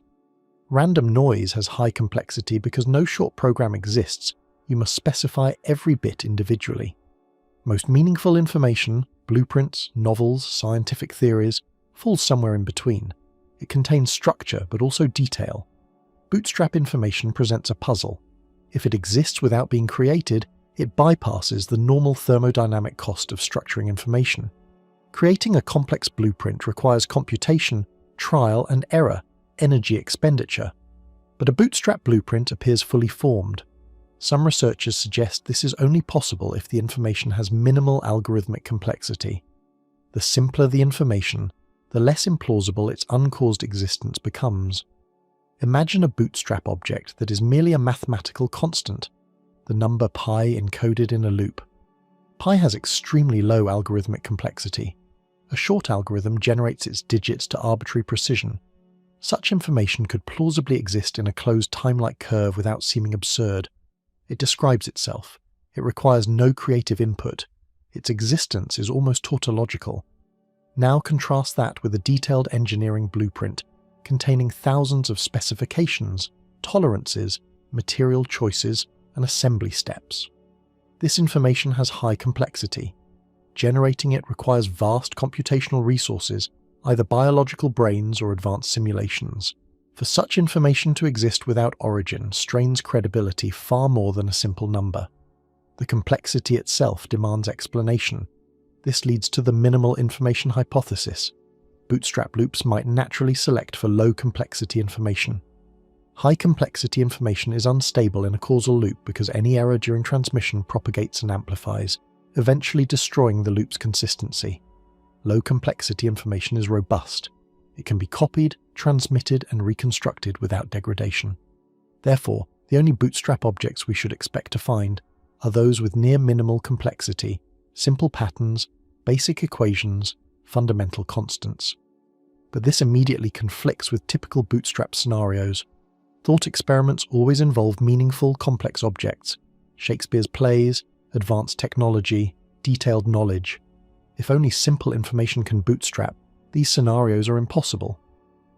A: Random noise has high complexity because no short program exists. You must specify every bit individually. Most meaningful information, blueprints, novels, scientific theories, falls somewhere in between. It contains structure but also detail. Bootstrap information presents a puzzle. If it exists without being created, it bypasses the normal thermodynamic cost of structuring information. Creating a complex blueprint requires computation, trial and error, energy expenditure. But a bootstrap blueprint appears fully formed. Some researchers suggest this is only possible if the information has minimal algorithmic complexity. The simpler the information, the less implausible its uncaused existence becomes. Imagine a bootstrap object that is merely a mathematical constant, the number pi encoded in a loop. Pi has extremely low algorithmic complexity. A short algorithm generates its digits to arbitrary precision. Such information could plausibly exist in a closed time-like curve without seeming absurd. It describes itself. It requires no creative input. Its existence is almost tautological. Now contrast that with a detailed engineering blueprint containing thousands of specifications, tolerances, material choices, and assembly steps. This information has high complexity. Generating it requires vast computational resources, either biological brains or advanced simulations. For such information to exist without origin strains credibility far more than a simple number. The complexity itself demands explanation. This leads to the minimal information hypothesis. Bootstrap loops might naturally select for low complexity information. High complexity information is unstable in a causal loop because any error during transmission propagates and amplifies, eventually destroying the loop's consistency. Low complexity information is robust. It can be copied, transmitted, and reconstructed without degradation. Therefore, the only bootstrap objects we should expect to find are those with near minimal complexity, simple patterns, basic equations, fundamental constants. But this immediately conflicts with typical bootstrap scenarios. Thought experiments always involve meaningful, complex objects, Shakespeare's plays, advanced technology, detailed knowledge. If only simple information can bootstrap, these scenarios are impossible.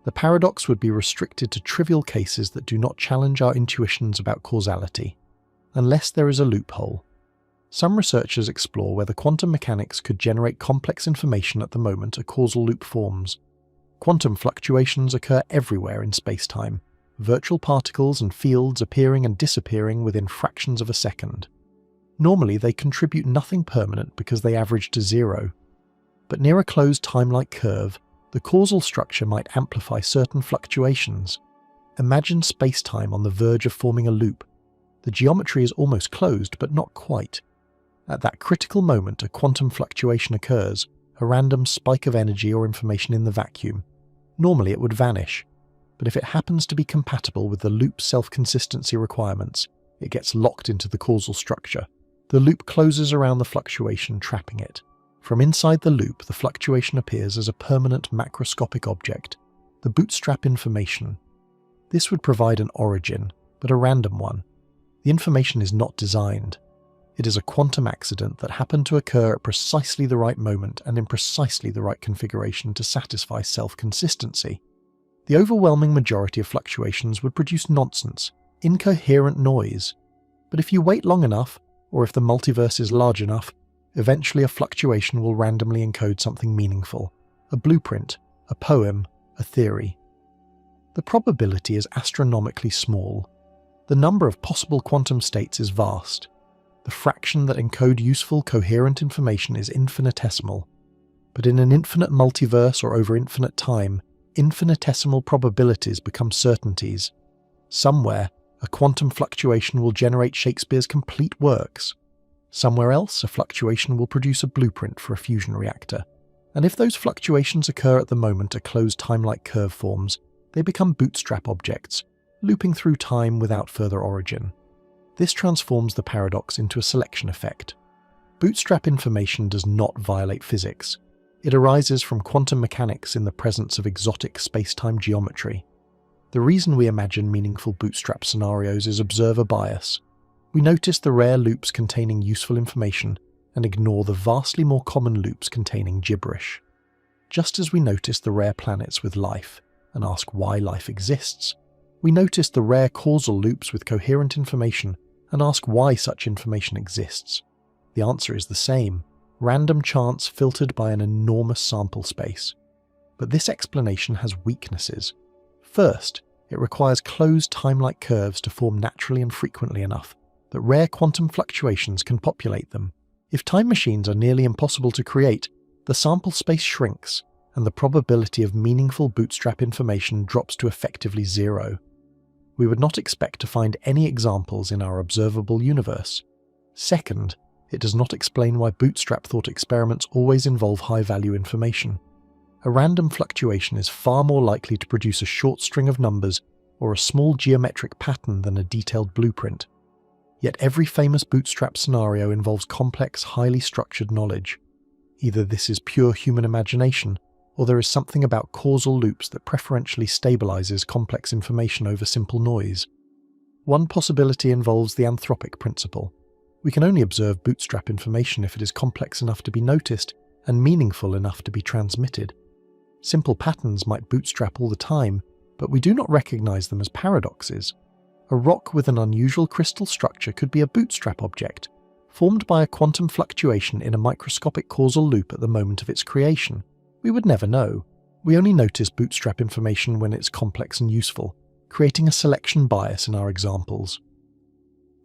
A: The paradox would be restricted to trivial cases that do not challenge our intuitions about causality, unless there is a loophole. Some researchers explore whether quantum mechanics could generate complex information at the moment a causal loop forms. Quantum fluctuations occur everywhere in spacetime, virtual particles and fields appearing and disappearing within fractions of a second. Normally they contribute nothing permanent because they average to zero. But near a closed time-like curve, the causal structure might amplify certain fluctuations. Imagine spacetime on the verge of forming a loop. The geometry is almost closed, but not quite. At that critical moment, a quantum fluctuation occurs, a random spike of energy or information in the vacuum. Normally it would vanish, but if it happens to be compatible with the loop's self-consistency requirements, it gets locked into the causal structure. The loop closes around the fluctuation, trapping it. From inside the loop, the fluctuation appears as a permanent macroscopic object, the bootstrap information. This would provide an origin, but a random one. The information is not designed. It is a quantum accident that happened to occur at precisely the right moment and in precisely the right configuration to satisfy self-consistency. The overwhelming majority of fluctuations would produce nonsense, incoherent noise. But if you wait long enough, or if the multiverse is large enough, eventually a fluctuation will randomly encode something meaningful, a blueprint, a poem, a theory. The probability is astronomically small. The number of possible quantum states is vast. The fraction that encode useful, coherent information is infinitesimal. But in an infinite multiverse or over infinite time, infinitesimal probabilities become certainties. Somewhere, a quantum fluctuation will generate Shakespeare's complete works. Somewhere else, a fluctuation will produce a blueprint for a fusion reactor. And if those fluctuations occur at the moment a closed time-like curve forms, they become bootstrap objects, looping through time without further origin. This transforms the paradox into a selection effect. Bootstrap information does not violate physics. It arises from quantum mechanics in the presence of exotic spacetime geometry. The reason we imagine meaningful bootstrap scenarios is observer bias. We notice the rare loops containing useful information and ignore the vastly more common loops containing gibberish. Just as we notice the rare planets with life and ask why life exists, we notice the rare causal loops with coherent information and ask why such information exists. The answer is the same: random chance filtered by an enormous sample space. But this explanation has weaknesses. First, it requires closed time-like curves to form naturally and frequently enough that rare quantum fluctuations can populate them. If time machines are nearly impossible to create, the sample space shrinks, and the probability of meaningful bootstrap information drops to effectively zero. We would not expect to find any examples in our observable universe. Second, it does not explain why bootstrap thought experiments always involve high-value information. A random fluctuation is far more likely to produce a short string of numbers or a small geometric pattern than a detailed blueprint. Yet every famous bootstrap scenario involves complex, highly structured knowledge. Either this is pure human imagination, or there is something about causal loops that preferentially stabilizes complex information over simple noise. One possibility involves the anthropic principle. We can only observe bootstrap information if it is complex enough to be noticed and meaningful enough to be transmitted. Simple patterns might bootstrap all the time, but we do not recognize them as paradoxes. A rock with an unusual crystal structure could be a bootstrap object, formed by a quantum fluctuation in a microscopic causal loop at the moment of its creation. We would never know. We only notice bootstrap information when it's complex and useful, creating a selection bias in our examples.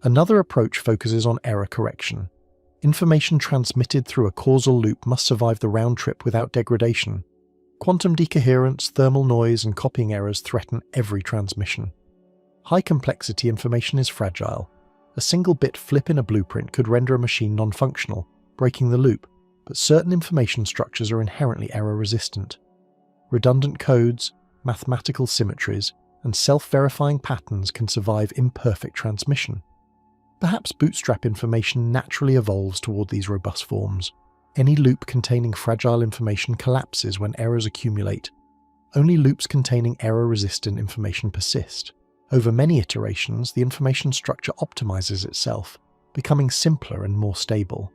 A: Another approach focuses on error correction. Information transmitted through a causal loop must survive the round trip without degradation. Quantum decoherence, thermal noise, and copying errors threaten every transmission. High-complexity information is fragile. A single bit flip in a blueprint could render a machine non-functional, breaking the loop, but certain information structures are inherently error-resistant. Redundant codes, mathematical symmetries, and self-verifying patterns can survive imperfect transmission. Perhaps bootstrap information naturally evolves toward these robust forms. Any loop containing fragile information collapses when errors accumulate. Only loops containing error-resistant information persist. Over many iterations, the information structure optimizes itself, becoming simpler and more stable.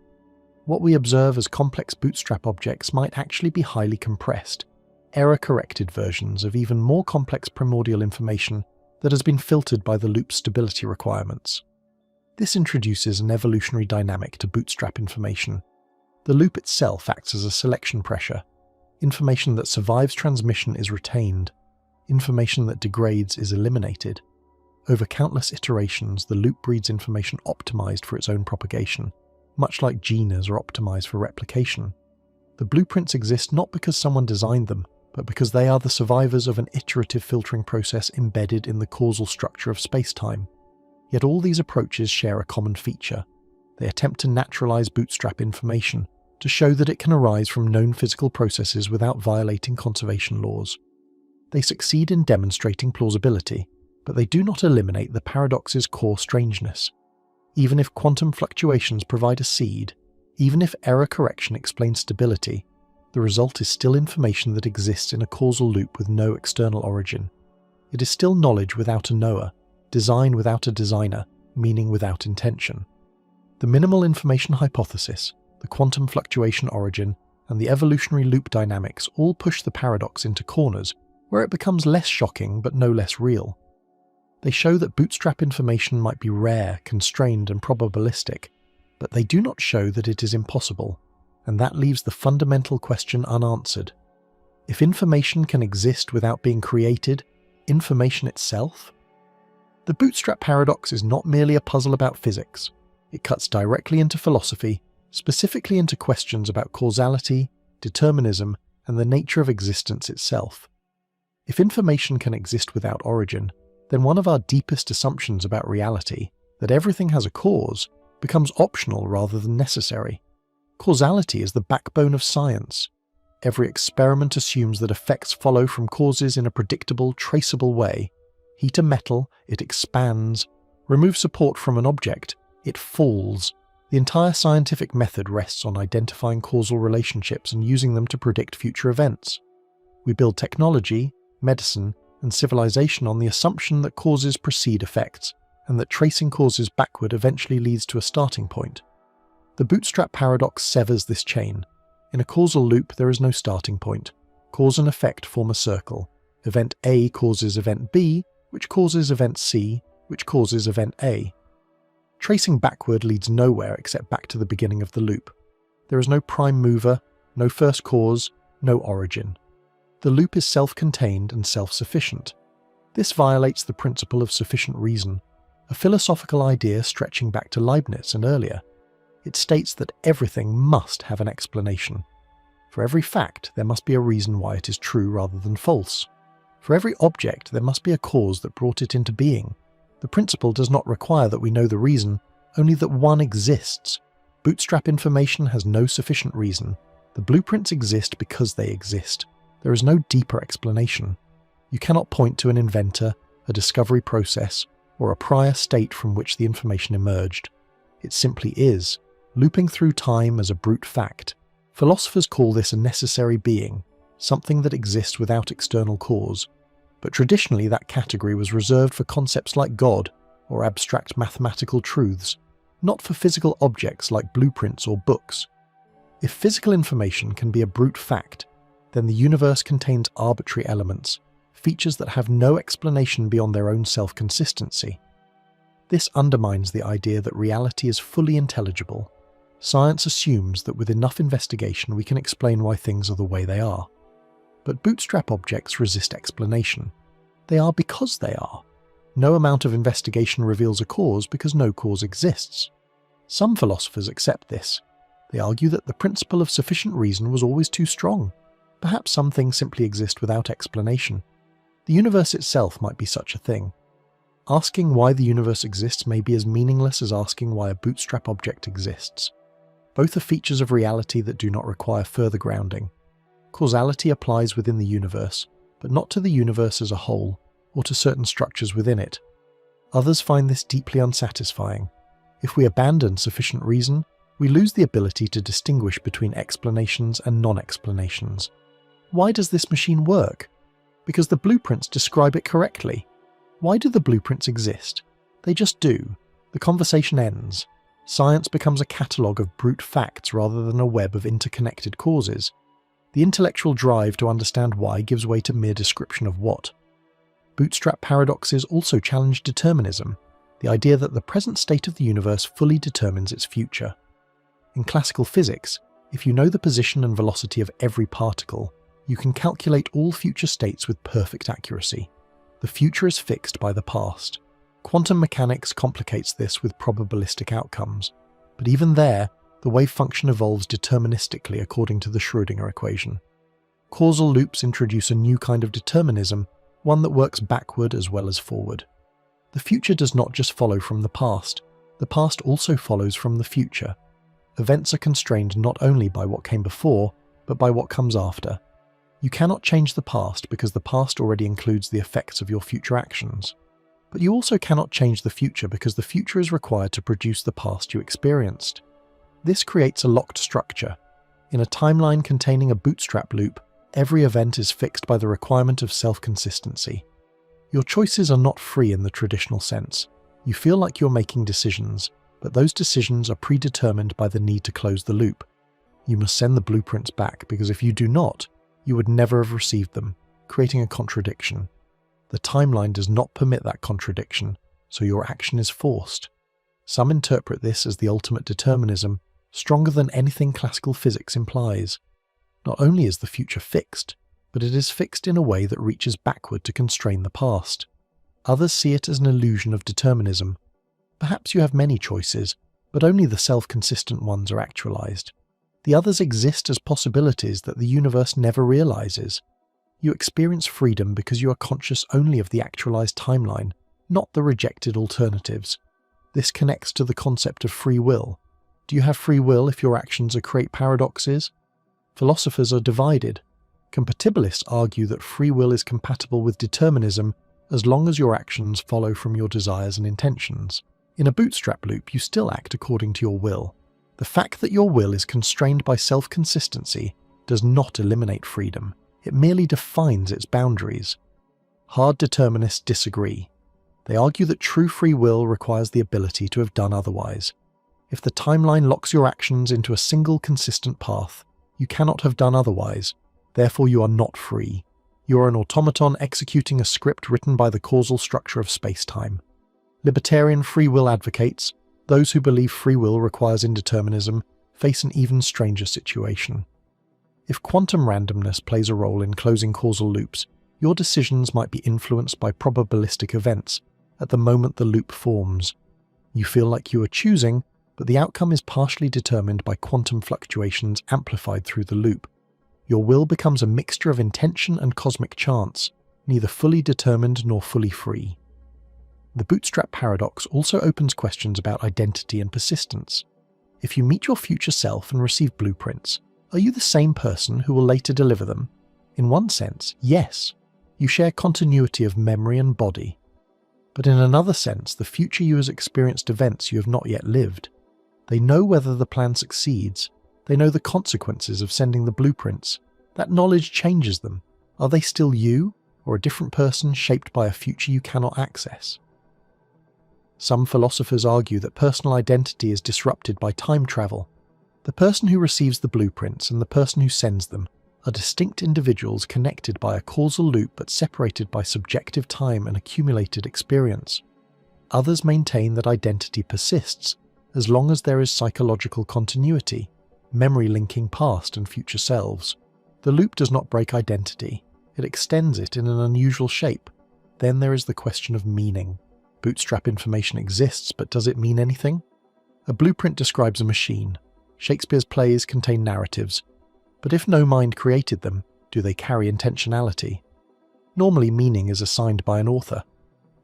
A: What we observe as complex bootstrap objects might actually be highly compressed, error-corrected versions of even more complex primordial information that has been filtered by the loop's stability requirements. This introduces an evolutionary dynamic to bootstrap information. The loop itself acts as a selection pressure. Information that survives transmission is retained. Information that degrades is eliminated. Over countless iterations, the loop breeds information optimized for its own propagation, much like genes are optimized for replication. The blueprints exist not because someone designed them, but because they are the survivors of an iterative filtering process embedded in the causal structure of spacetime. Yet all these approaches share a common feature. They attempt to naturalize bootstrap information, to show that it can arise from known physical processes without violating conservation laws. They succeed in demonstrating plausibility, but they do not eliminate the paradox's core strangeness. Even if quantum fluctuations provide a seed, even if error correction explains stability, the result is still information that exists in a causal loop with no external origin. It is still knowledge without a knower, design without a designer, meaning without intention. The minimal information hypothesis, the quantum fluctuation origin, and the evolutionary loop dynamics all push the paradox into corners where it becomes less shocking but no less real. They show that bootstrap information might be rare, constrained, and probabilistic, but they do not show that it is impossible, and that leaves the fundamental question unanswered. If information can exist without being created, information itself? The bootstrap paradox is not merely a puzzle about physics. It cuts directly into philosophy, specifically into questions about causality, determinism, and the nature of existence itself. If information can exist without origin, then one of our deepest assumptions about reality, that everything has a cause, becomes optional rather than necessary. Causality is the backbone of science. Every experiment assumes that effects follow from causes in a predictable, traceable way. Heat a metal, it expands. Remove support from an object, it falls. The entire scientific method rests on identifying causal relationships and using them to predict future events. We build technology, medicine, and civilization on the assumption that causes precede effects, and that tracing causes backward eventually leads to a starting point. The Bootstrap Paradox severs this chain. In a causal loop, there is no starting point. Cause and effect form a circle. Event A causes event B, which causes event C, which causes event A. Tracing backward leads nowhere except back to the beginning of the loop. There is no prime mover, no first cause, no origin. The loop is self-contained and self-sufficient. This violates the principle of sufficient reason, a philosophical idea stretching back to Leibniz and earlier. It states that everything must have an explanation. For every fact, there must be a reason why it is true rather than false. For every object, there must be a cause that brought it into being. The principle does not require that we know the reason, only that one exists. Bootstrap information has no sufficient reason. The blueprints exist because they exist. There is no deeper explanation. You cannot point to an inventor, a discovery process, or a prior state from which the information emerged. It simply is, looping through time as a brute fact. Philosophers call this a necessary being, something that exists without external cause. But traditionally that category was reserved for concepts like God or abstract mathematical truths, not for physical objects like blueprints or books. If physical information can be a brute fact, then the universe contains arbitrary elements, features that have no explanation beyond their own self-consistency. This undermines the idea that reality is fully intelligible. Science assumes that with enough investigation we can explain why things are the way they are. But bootstrap objects resist explanation. They are because they are. No amount of investigation reveals a cause because no cause exists. Some philosophers accept this. They argue that the principle of sufficient reason was always too strong. Perhaps some things simply exist without explanation. The universe itself might be such a thing. Asking why the universe exists may be as meaningless as asking why a bootstrap object exists. Both are features of reality that do not require further grounding. Causality applies within the universe, but not to the universe as a whole, or to certain structures within it. Others find this deeply unsatisfying. If we abandon sufficient reason, we lose the ability to distinguish between explanations and non-explanations. Why does this machine work? Because the blueprints describe it correctly. Why do the blueprints exist? They just do. The conversation ends. Science becomes a catalogue of brute facts rather than a web of interconnected causes. The intellectual drive to understand why gives way to mere description of what. Bootstrap paradoxes also challenge determinism, the idea that the present state of the universe fully determines its future. In classical physics, if you know the position and velocity of every particle, you can calculate all future states with perfect accuracy. The future is fixed by the past. Quantum mechanics complicates this with probabilistic outcomes, but even there, the wave function evolves deterministically according to the Schrödinger equation. Causal loops introduce a new kind of determinism, one that works backward as well as forward. The future does not just follow from the past also follows from the future. Events are constrained not only by what came before, but by what comes after. You cannot change the past because the past already includes the effects of your future actions. But you also cannot change the future because the future is required to produce the past you experienced. This creates a locked structure. In a timeline containing a bootstrap loop, every event is fixed by the requirement of self-consistency. Your choices are not free in the traditional sense. You feel like you're making decisions, but those decisions are predetermined by the need to close the loop. You must send the blueprints back because if you do not, you would never have received them, creating a contradiction. The timeline does not permit that contradiction, so your action is forced. Some interpret this as the ultimate determinism, stronger than anything classical physics implies. Not only is the future fixed, but it is fixed in a way that reaches backward to constrain the past. Others see it as an illusion of determinism. Perhaps you have many choices, but only the self-consistent ones are actualized. The others exist as possibilities that the universe never realizes. You experience freedom because you are conscious only of the actualized timeline, not the rejected alternatives. This connects to the concept of free will. Do you have free will if your actions create paradoxes? Philosophers are divided. Compatibilists argue that free will is compatible with determinism as long as your actions follow from your desires and intentions. In a bootstrap loop, you still act according to your will. The fact that your will is constrained by self-consistency does not eliminate freedom. It merely defines its boundaries. Hard determinists disagree. They argue that true free will requires the ability to have done otherwise. If the timeline locks your actions into a single consistent path, you cannot have done otherwise, therefore you are not free. You are an automaton executing a script written by the causal structure of spacetime. Libertarian free will advocates, those who believe free will requires indeterminism, face an even stranger situation. If quantum randomness plays a role in closing causal loops, your decisions might be influenced by probabilistic events at the moment the loop forms. You feel like you are choosing, but the outcome is partially determined by quantum fluctuations amplified through the loop. Your will becomes a mixture of intention and cosmic chance, neither fully determined nor fully free. The Bootstrap Paradox also opens questions about identity and persistence. If you meet your future self and receive blueprints, are you the same person who will later deliver them? In one sense, yes. You share continuity of memory and body. But in another sense, the future you has experienced events you have not yet lived. They know whether the plan succeeds. They know the consequences of sending the blueprints. That knowledge changes them. Are they still you, or a different person shaped by a future you cannot access? Some philosophers argue that personal identity is disrupted by time travel. The person who receives the blueprints and the person who sends them are distinct individuals connected by a causal loop but separated by subjective time and accumulated experience. Others maintain that identity persists as long as there is psychological continuity, memory linking past and future selves. The loop does not break identity, it extends it in an unusual shape. Then there is the question of meaning. Bootstrap information exists, but does it mean anything? A blueprint describes a machine. Shakespeare's plays contain narratives. But if no mind created them, do they carry intentionality? Normally meaning is assigned by an author.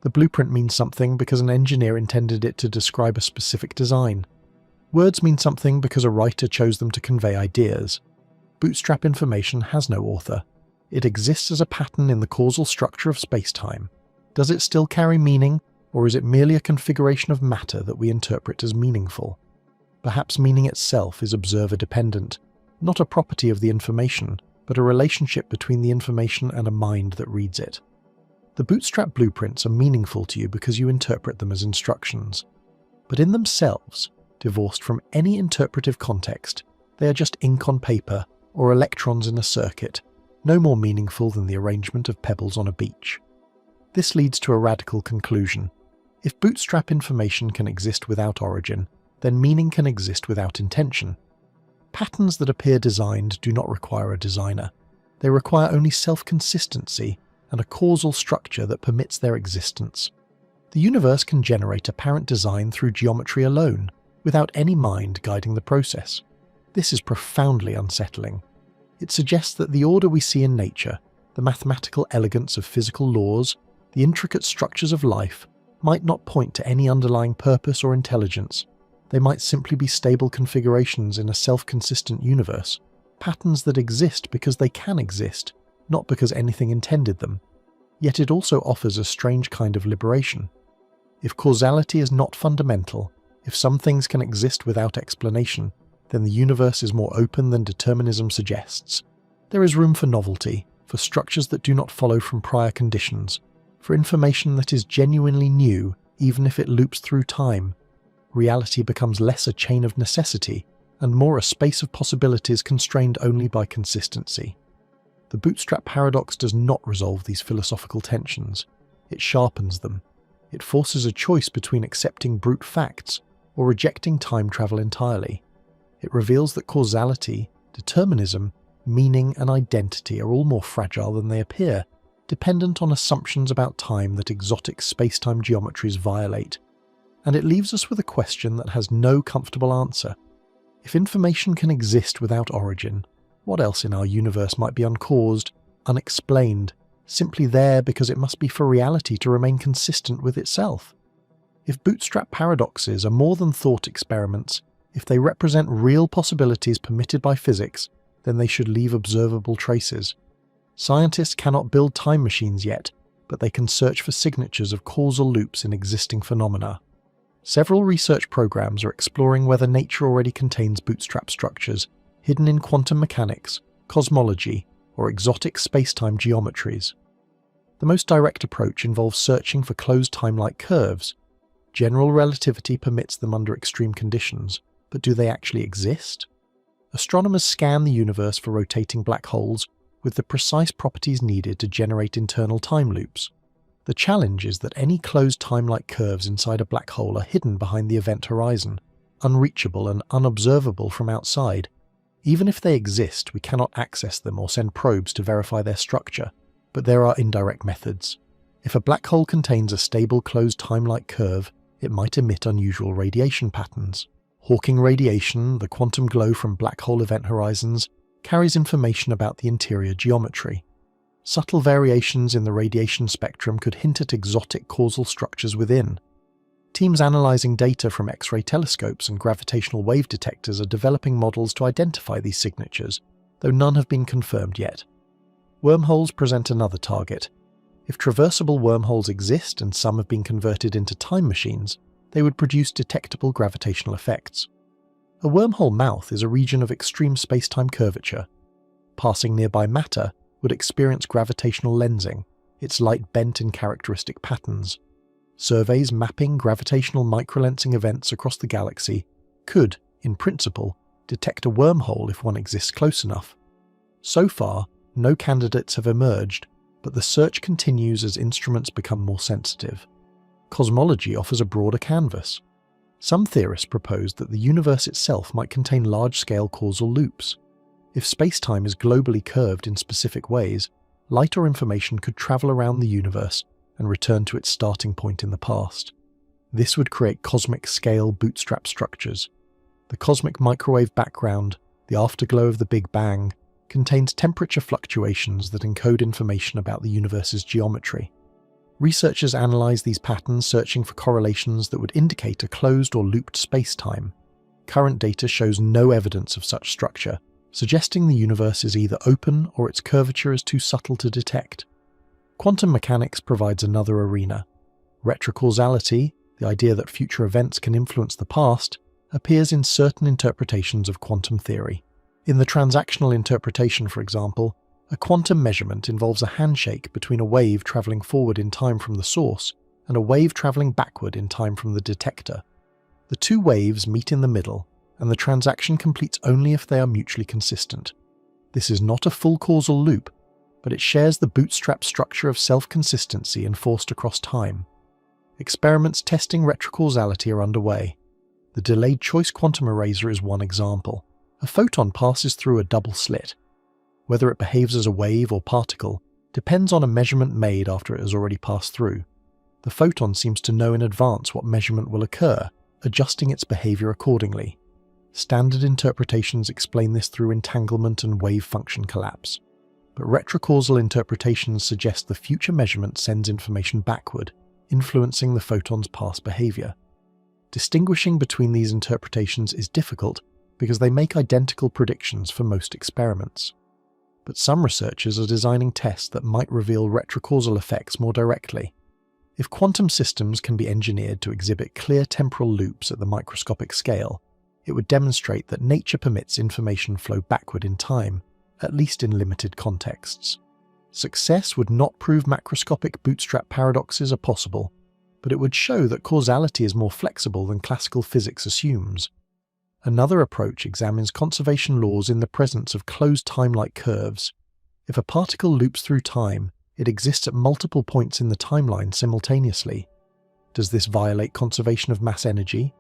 A: The blueprint means something because an engineer intended it to describe a specific design. Words mean something because a writer chose them to convey ideas. Bootstrap information has no author. It exists as a pattern in the causal structure of spacetime. Does it still carry meaning, or is it merely a configuration of matter that we interpret as meaningful? Perhaps meaning itself is observer-dependent, not a property of the information, but a relationship between the information and a mind that reads it. The Bootstrap blueprints are meaningful to you because you interpret them as instructions. But in themselves, divorced from any interpretive context, they are just ink on paper or electrons in a circuit, no more meaningful than the arrangement of pebbles on a beach. This leads to a radical conclusion. If Bootstrap information can exist without origin, then meaning can exist without intention. Patterns that appear designed do not require a designer. They require only self-consistency and a causal structure that permits their existence. The universe can generate apparent design through geometry alone, without any mind guiding the process. This is profoundly unsettling. It suggests that the order we see in nature, the mathematical elegance of physical laws, the intricate structures of life, might not point to any underlying purpose or intelligence. They might simply be stable configurations in a self-consistent universe, patterns that exist because they can exist, not because anything intended them. Yet it also offers a strange kind of liberation. If causality is not fundamental, if some things can exist without explanation, then the universe is more open than determinism suggests. There is room for novelty, for structures that do not follow from prior conditions, for information that is genuinely new even if it loops through time. Reality becomes less a chain of necessity and more a space of possibilities constrained only by consistency. The Bootstrap Paradox does not resolve these philosophical tensions. It sharpens them. It forces a choice between accepting brute facts or rejecting time travel entirely. It reveals that causality, determinism, meaning and identity are all more fragile than they appear, dependent on assumptions about time that exotic space-time geometries violate. And it leaves us with a question that has no comfortable answer. If information can exist without origin, what else in our universe might be uncaused, unexplained, simply there because it must be for reality to remain consistent with itself? If Bootstrap paradoxes are more than thought experiments, if they represent real possibilities permitted by physics, then they should leave observable traces. Scientists cannot build time machines yet, but they can search for signatures of causal loops in existing phenomena. Several research programs are exploring whether nature already contains bootstrap structures hidden in quantum mechanics, cosmology, or exotic space-time geometries. The most direct approach involves searching for closed time-like curves. General relativity permits them under extreme conditions, but do they actually exist? Astronomers scan the universe for rotating black holes with the precise properties needed to generate internal time loops. The challenge is that any closed time-like curves inside a black hole are hidden behind the event horizon, unreachable and unobservable from outside. Even if they exist, we cannot access them or send probes to verify their structure, but there are indirect methods. If a black hole contains a stable closed time-like curve, it might emit unusual radiation patterns. Hawking radiation, the quantum glow from black hole event horizons, carries information about the interior geometry. Subtle variations in the radiation spectrum could hint at exotic causal structures within. Teams analyzing data from X-ray telescopes and gravitational wave detectors are developing models to identify these signatures, though none have been confirmed yet. Wormholes present another target. If traversable wormholes exist and some have been converted into time machines, they would produce detectable gravitational effects. A wormhole mouth is a region of extreme spacetime curvature. Passing nearby matter would experience gravitational lensing, its light bent in characteristic patterns. Surveys mapping gravitational microlensing events across the galaxy could, in principle, detect a wormhole if one exists close enough. So far, no candidates have emerged, but the search continues as instruments become more sensitive. Cosmology offers a broader canvas. Some theorists propose that the universe itself might contain large-scale causal loops. If spacetime is globally curved in specific ways, light or information could travel around the universe and return to its starting point in the past. This would create cosmic-scale bootstrap structures. The cosmic microwave background, the afterglow of the Big Bang, contains temperature fluctuations that encode information about the universe's geometry. Researchers analyze these patterns, searching for correlations that would indicate a closed or looped spacetime. Current data shows no evidence of such structure, suggesting the universe is either open or its curvature is too subtle to detect. Quantum mechanics provides another arena. Retrocausality, the idea that future events can influence the past, appears in certain interpretations of quantum theory. In the transactional interpretation, for example, a quantum measurement involves a handshake between a wave traveling forward in time from the source and a wave traveling backward in time from the detector. The two waves meet in the middle, and the transaction completes only if they are mutually consistent. This is not a full causal loop, but it shares the bootstrap structure of self-consistency enforced across time. Experiments testing retrocausality are underway. The delayed choice quantum eraser is one example. A photon passes through a double slit. Whether it behaves as a wave or particle depends on a measurement made after it has already passed through. The photon seems to know in advance what measurement will occur, adjusting its behavior accordingly. Standard interpretations explain this through entanglement and wave function collapse. But retrocausal interpretations suggest the future measurement sends information backward, influencing the photon's past behavior. Distinguishing between these interpretations is difficult because they make identical predictions for most experiments. But some researchers are designing tests that might reveal retrocausal effects more directly. If quantum systems can be engineered to exhibit clear temporal loops at the microscopic scale, it would demonstrate that nature permits information flow backward in time, at least in limited contexts. Success would not prove macroscopic bootstrap paradoxes are possible, but it would show that causality is more flexible than classical physics assumes. Another approach examines conservation laws in the presence of closed time-like curves. If a particle loops through time, it exists at multiple points in the timeline simultaneously. Does this violate conservation of mass energy?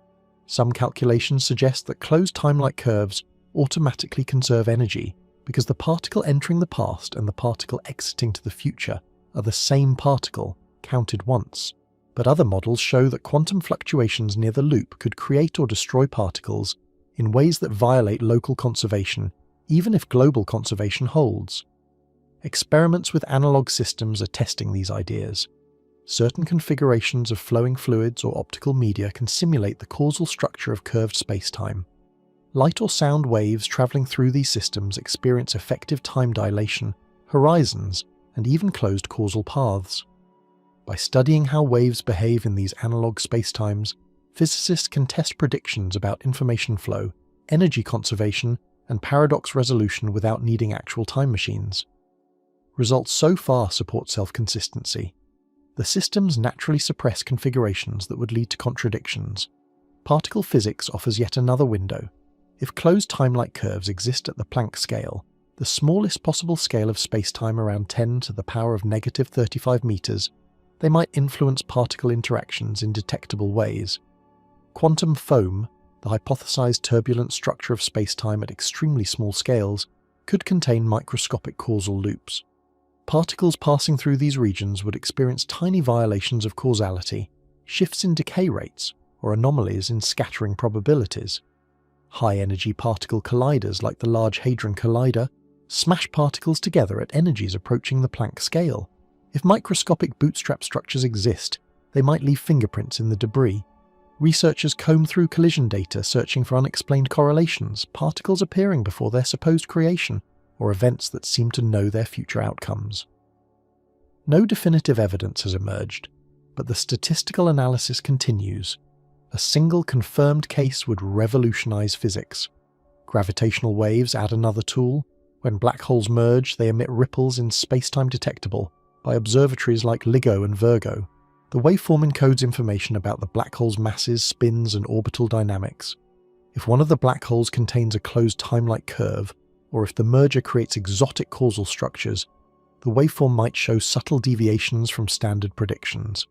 A: Some calculations suggest that closed time-like curves automatically conserve energy because the particle entering the past and the particle exiting to the future are the same particle, counted once. But other models show that quantum fluctuations near the loop could create or destroy particles in ways that violate local conservation, even if global conservation holds. Experiments with analog systems are testing these ideas. Certain configurations of flowing fluids or optical media can simulate the causal structure of curved spacetime. Light or sound waves traveling through these systems experience effective time dilation, horizons, and even closed causal paths. By studying how waves behave in these analog spacetimes, physicists can test predictions about information flow, energy conservation, and paradox resolution without needing actual time machines. Results so far support self-consistency. The systems naturally suppress configurations that would lead to contradictions. Particle physics offers yet another window. If closed time-like curves exist at the Planck scale, the smallest possible scale of spacetime around 10 to the power of negative 35 meters, they might influence particle interactions in detectable ways. Quantum foam, the hypothesized turbulent structure of spacetime at extremely small scales, could contain microscopic causal loops. Particles passing through these regions would experience tiny violations of causality, shifts in decay rates, or anomalies in scattering probabilities. High-energy particle colliders like the Large Hadron Collider smash particles together at energies approaching the Planck scale. If microscopic bootstrap structures exist, they might leave fingerprints in the debris. Researchers comb through collision data searching for unexplained correlations, particles appearing before their supposed creation, or events that seem to know their future outcomes. No definitive evidence has emerged, but the statistical analysis continues. A single confirmed case would revolutionize physics. Gravitational waves add another tool. When black holes merge, they emit ripples in spacetime detectable by observatories like LIGO and Virgo. The waveform encodes information about the black hole's masses, spins, and orbital dynamics. If one of the black holes contains a closed time-like curve, or if the merger creates exotic causal structures, the waveform might show subtle deviations from standard predictions.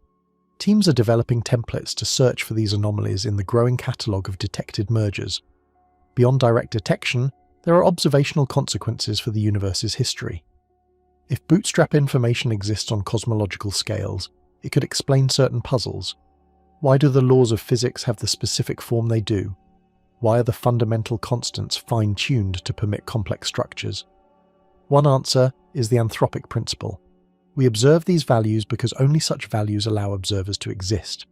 A: Teams are developing templates to search for these anomalies in the growing catalogue of detected mergers. Beyond direct detection, there are observational consequences for the universe's history. If bootstrap information exists on cosmological scales, it could explain certain puzzles. Why do the laws of physics have the specific form they do? Why are the fundamental constants fine-tuned to permit complex structures? One answer is the anthropic principle. We observe these values because only such values allow observers to exist.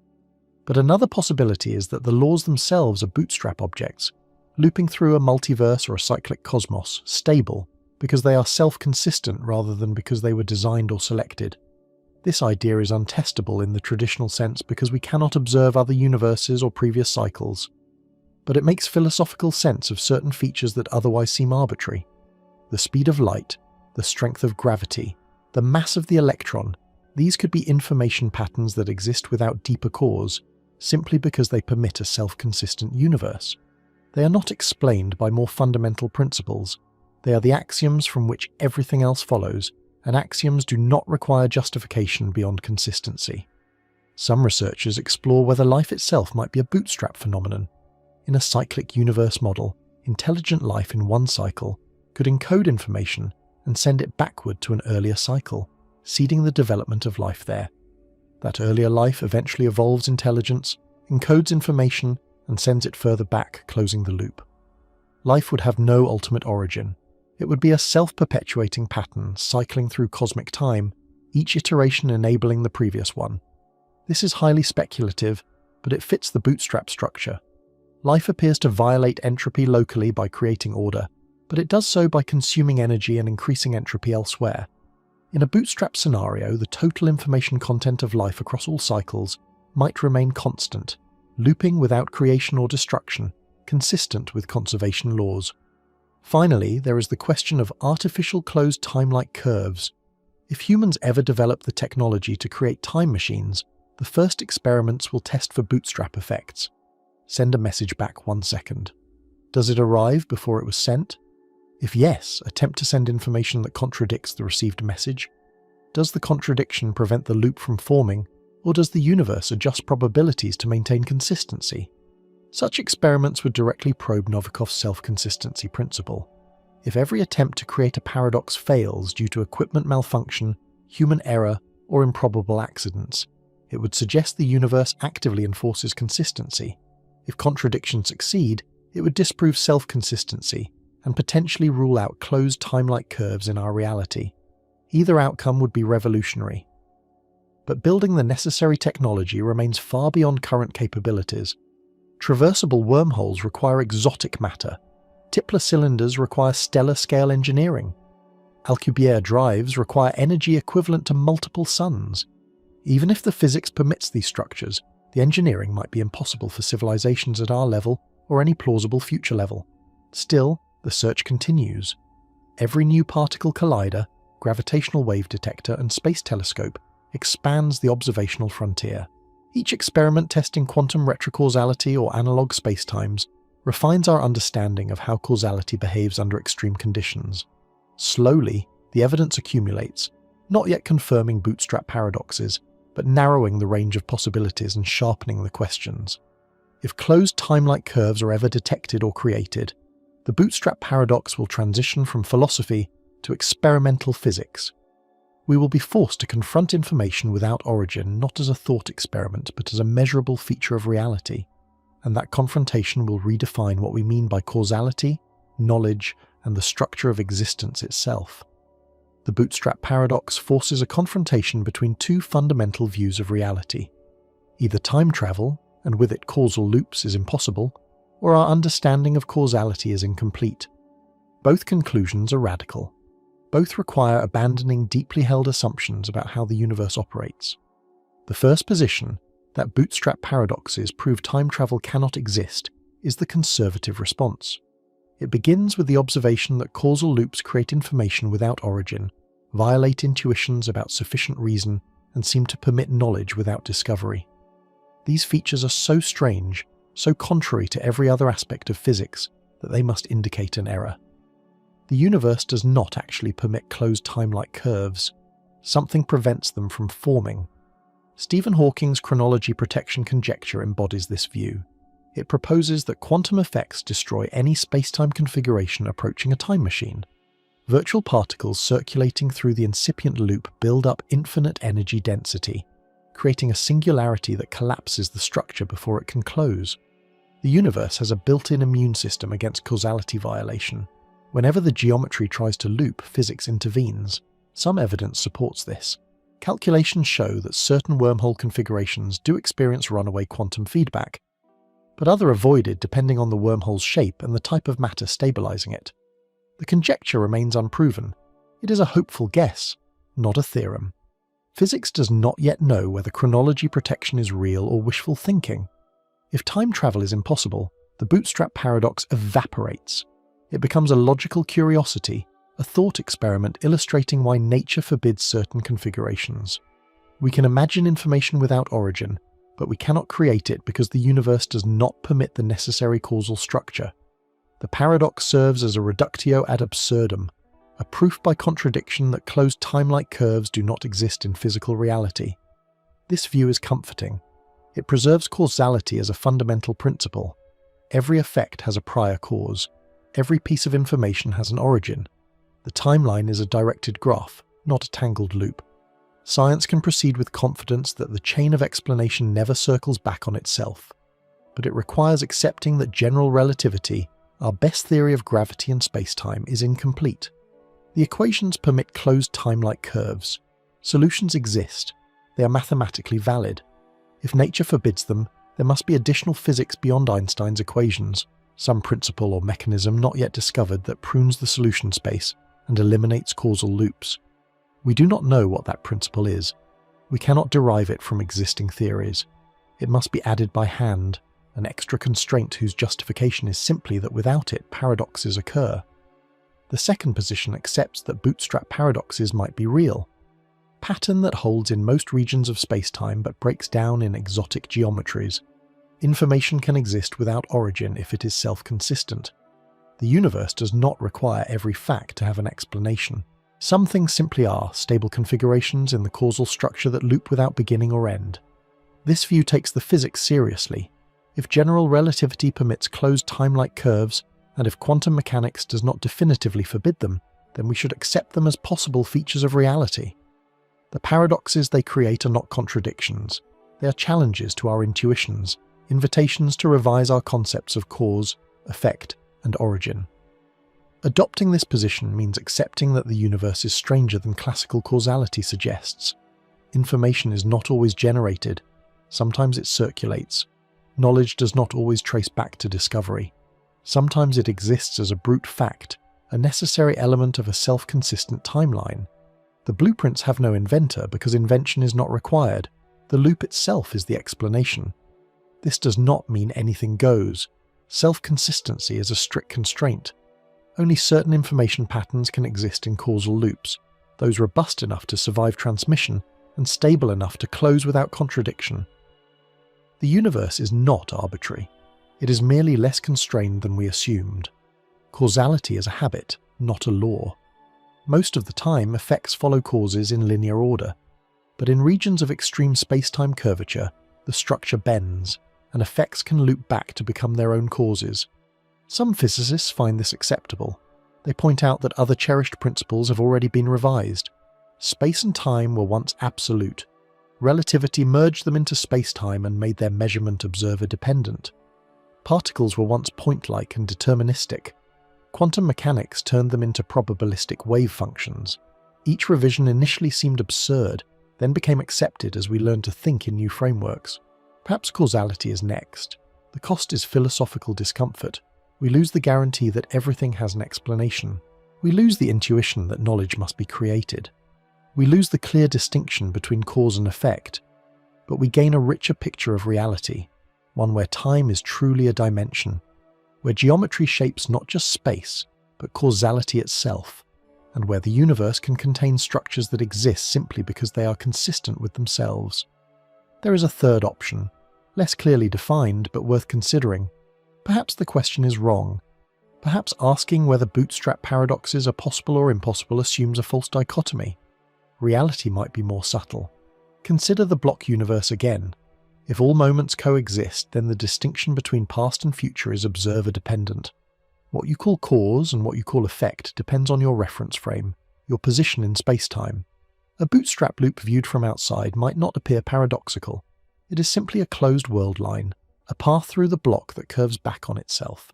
A: But another possibility is that the laws themselves are bootstrap objects, looping through a multiverse or a cyclic cosmos, stable, because they are self-consistent rather than because they were designed or selected. This idea is untestable in the traditional sense because we cannot observe other universes or previous cycles. But it makes philosophical sense of certain features that otherwise seem arbitrary. The speed of light, the strength of gravity, the mass of the electron, these could be information patterns that exist without deeper cause, simply because they permit a self-consistent universe. They are not explained by more fundamental principles. They are the axioms from which everything else follows, and axioms do not require justification beyond consistency. Some researchers explore whether life itself might be a bootstrap phenomenon. In a cyclic universe model, intelligent life in one cycle could encode information and send it backward to an earlier cycle, seeding the development of life there. That earlier life eventually evolves intelligence, encodes information, and sends it further back, closing the loop. Life would have no ultimate origin. It would be a self-perpetuating pattern cycling through cosmic time, each iteration enabling the previous one. This is highly speculative, but it fits the bootstrap structure. Life appears to violate entropy locally by creating order, but it does so by consuming energy and increasing entropy elsewhere. In a bootstrap scenario, the total information content of life across all cycles might remain constant, looping without creation or destruction, consistent with conservation laws. Finally, there is the question of artificial closed time-like curves. If humans ever develop the technology to create time machines, the first experiments will test for bootstrap effects. Send a message back 1 second. Does it arrive before it was sent? If yes, attempt to send information that contradicts the received message. Does the contradiction prevent the loop from forming, or does the universe adjust probabilities to maintain consistency? Such experiments would directly probe Novikov's self-consistency principle. If every attempt to create a paradox fails due to equipment malfunction, human error, or improbable accidents, it would suggest the universe actively enforces consistency. If contradictions succeed, it would disprove self-consistency and potentially rule out closed time-like curves in our reality. Either outcome would be revolutionary. But building the necessary technology remains far beyond current capabilities. Traversable wormholes require exotic matter. Tipler cylinders require stellar-scale engineering. Alcubierre drives require energy equivalent to multiple suns. Even if the physics permits these structures, the engineering might be impossible for civilizations at our level or any plausible future level. Still, the search continues. Every new particle collider, gravitational wave detector, and space telescope expands the observational frontier. Each experiment testing quantum retrocausality or analog spacetimes refines our understanding of how causality behaves under extreme conditions. Slowly, the evidence accumulates, not yet confirming bootstrap paradoxes, but narrowing the range of possibilities and sharpening the questions. If closed time-like curves are ever detected or created, the bootstrap paradox will transition from philosophy to experimental physics. We will be forced to confront information without origin not as a thought experiment but as a measurable feature of reality, and that confrontation will redefine what we mean by causality, knowledge, and the structure of existence itself. The bootstrap paradox forces a confrontation between two fundamental views of reality. Either time travel, and with it causal loops, is impossible, or our understanding of causality is incomplete. Both conclusions are radical. Both require abandoning deeply held assumptions about how the universe operates. The first position, that bootstrap paradoxes prove time travel cannot exist, is the conservative response. It begins with the observation that causal loops create information without origin, violate intuitions about sufficient reason, and seem to permit knowledge without discovery. These features are so strange, so contrary to every other aspect of physics, that they must indicate an error. The universe does not actually permit closed time-like curves. Something prevents them from forming. Stephen Hawking's chronology protection conjecture embodies this view. It proposes that quantum effects destroy any spacetime configuration approaching a time machine. Virtual particles circulating through the incipient loop build up infinite energy density, creating a singularity that collapses the structure before it can close. The universe has a built-in immune system against causality violation. Whenever the geometry tries to loop, physics intervenes. Some evidence supports this. Calculations show that certain wormhole configurations do experience runaway quantum feedback, but others are avoided depending on the wormhole's shape and the type of matter stabilizing it. The conjecture remains unproven. It is a hopeful guess, not a theorem. Physics does not yet know whether chronology protection is real or wishful thinking. If time travel is impossible, the bootstrap paradox evaporates. It becomes a logical curiosity, a thought experiment illustrating why nature forbids certain configurations. We can imagine information without origin, but we cannot create it because the universe does not permit the necessary causal structure. The paradox serves as a reductio ad absurdum, a proof by contradiction that closed time-like curves do not exist in physical reality. This view is comforting. It preserves causality as a fundamental principle. Every effect has a prior cause. Every piece of information has an origin. The timeline is a directed graph, not a tangled loop. Science can proceed with confidence that the chain of explanation never circles back on itself. But it requires accepting that general relativity, our best theory of gravity and spacetime, is incomplete. The equations permit closed time-like curves. Solutions exist. They are mathematically valid. If nature forbids them, there must be additional physics beyond Einstein's equations, some principle or mechanism not yet discovered that prunes the solution space and eliminates causal loops. We do not know what that principle is. We cannot derive it from existing theories. It must be added by hand, an extra constraint whose justification is simply that without it, paradoxes occur. The second position accepts that bootstrap paradoxes might be real. Pattern that holds in most regions of spacetime but breaks down in exotic geometries. Information can exist without origin if it is self-consistent. The universe does not require every fact to have an explanation. Some things simply are stable configurations in the causal structure that loop without beginning or end. This view takes the physics seriously. If general relativity permits closed time-like curves, and if quantum mechanics does not definitively forbid them, then we should accept them as possible features of reality. The paradoxes they create are not contradictions. They are challenges to our intuitions, invitations to revise our concepts of cause, effect, and origin. Adopting this position means accepting that the universe is stranger than classical causality suggests. Information is not always generated. Sometimes it circulates. Knowledge does not always trace back to discovery. Sometimes it exists as a brute fact, a necessary element of a self-consistent timeline. The blueprints have no inventor because invention is not required. The loop itself is the explanation. This does not mean anything goes. Self-consistency is a strict constraint. Only certain information patterns can exist in causal loops. those robust enough to survive transmission and stable enough to close without contradiction. The universe is not arbitrary. It is merely less constrained than we assumed. Causality is a habit, not a law. Most of the time, effects follow causes in linear order, but in regions of extreme space-time curvature, the structure bends, and effects can loop back to become their own causes. Some physicists find this acceptable. They point out that other cherished principles have already been revised. Space and time were once absolute. Relativity merged them into space-time and made their measurement observer-dependent. Particles were once point-like and deterministic. Quantum mechanics turned them into probabilistic wave functions. Each revision initially seemed absurd, then became accepted as we learned to think in new frameworks. Perhaps causality is next. The cost is philosophical discomfort. We lose the guarantee that everything has an explanation. We lose the intuition that knowledge must be created. We lose the clear distinction between cause and effect, but we gain a richer picture of reality, one where time is truly a dimension, where geometry shapes not just space, but causality itself, and where the universe can contain structures that exist simply because they are consistent with themselves. There is a third option, less clearly defined but worth considering. Perhaps the question is wrong. Perhaps asking whether bootstrap paradoxes are possible or impossible assumes a false dichotomy. Reality might be more subtle. Consider the block universe again. If all moments coexist, then the distinction between past and future is observer-dependent. What you call cause and what you call effect depends on your reference frame, your position in space-time. A bootstrap loop viewed from outside might not appear paradoxical. It is simply a closed world line, a path through the block that curves back on itself.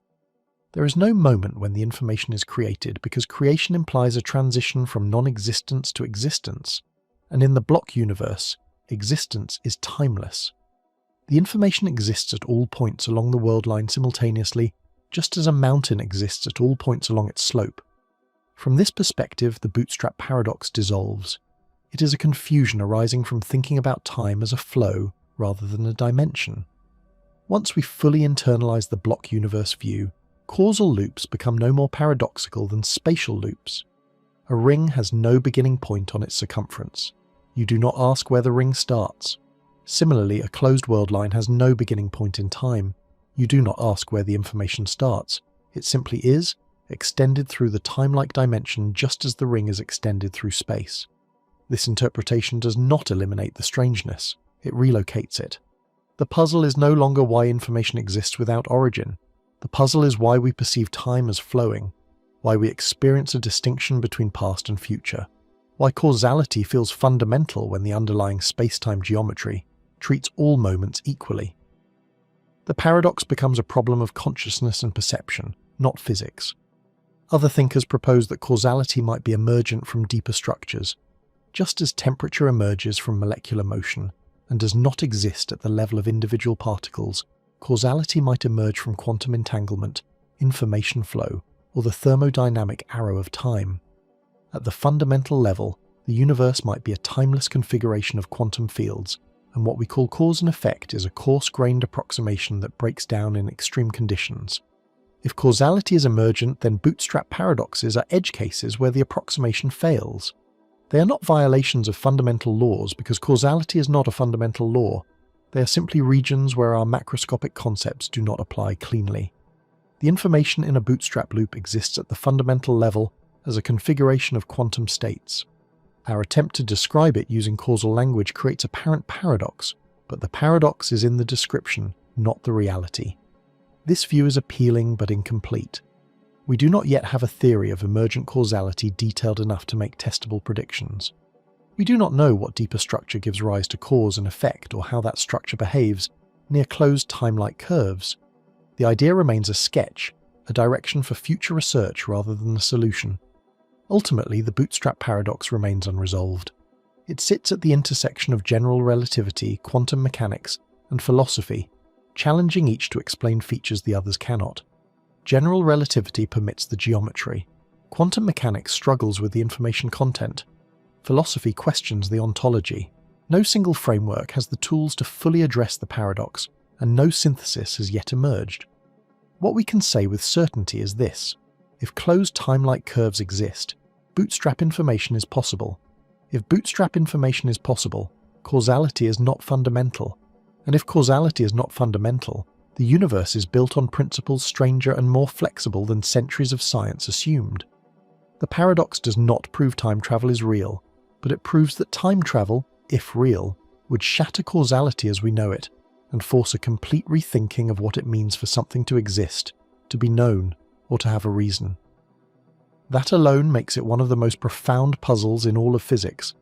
A: There is no moment when the information is created because creation implies a transition from non-existence to existence, and in the block universe, existence is timeless. The information exists at all points along the world line simultaneously, just as a mountain exists at all points along its slope. From this perspective, the bootstrap paradox dissolves. It is a confusion arising from thinking about time as a flow rather than a dimension. Once we fully internalize the block universe view, causal loops become no more paradoxical than spatial loops. A ring has no beginning point on its circumference. You do not ask where the ring starts. Similarly, a closed world line has no beginning point in time. You do not ask where the information starts. It simply is, extended through the time-like dimension just as the ring is extended through space. This interpretation does not eliminate the strangeness. It relocates it. The puzzle is no longer why information exists without origin. The puzzle is why we perceive time as flowing, why we experience a distinction between past and future, why causality feels fundamental when the underlying space-time geometry treats all moments equally. The paradox becomes a problem of consciousness and perception, not physics. Other thinkers propose that causality might be emergent from deeper structures, just as temperature emerges from molecular motion and does not exist at the level of individual particles. Causality might emerge from quantum entanglement, information flow, or the thermodynamic arrow of time. At the fundamental level, the universe might be a timeless configuration of quantum fields, and what we call cause and effect is a coarse-grained approximation that breaks down in extreme conditions. If causality is emergent, then bootstrap paradoxes are edge cases where the approximation fails. They are not violations of fundamental laws because causality is not a fundamental law. They are simply regions where our macroscopic concepts do not apply cleanly. The information in a bootstrap loop exists at the fundamental level as a configuration of quantum states. Our attempt to describe it using causal language creates apparent paradox, but the paradox is in the description, not the reality. This view is appealing but incomplete. We do not yet have a theory of emergent causality detailed enough to make testable predictions. We do not know what deeper structure gives rise to cause and effect or how that structure behaves near closed time-like curves. The idea remains a sketch, a direction for future research rather than a solution. Ultimately, the bootstrap paradox remains unresolved. It sits at the intersection of general relativity, quantum mechanics, and philosophy, challenging each to explain features the others cannot. General relativity permits the geometry. Quantum mechanics struggles with the information content. Philosophy questions the ontology. No single framework has the tools to fully address the paradox, and no synthesis has yet emerged. What we can say with certainty is this: if closed time-like curves exist, bootstrap information is possible. If bootstrap information is possible, causality is not fundamental. And if causality is not fundamental, the universe is built on principles stranger and more flexible than centuries of science assumed. The paradox does not prove time travel is real, but it proves that time travel, if real, would shatter causality as we know it, and force a complete rethinking of what it means for something to exist, to be known, or to have a reason. That alone makes it one of the most profound puzzles in all of physics,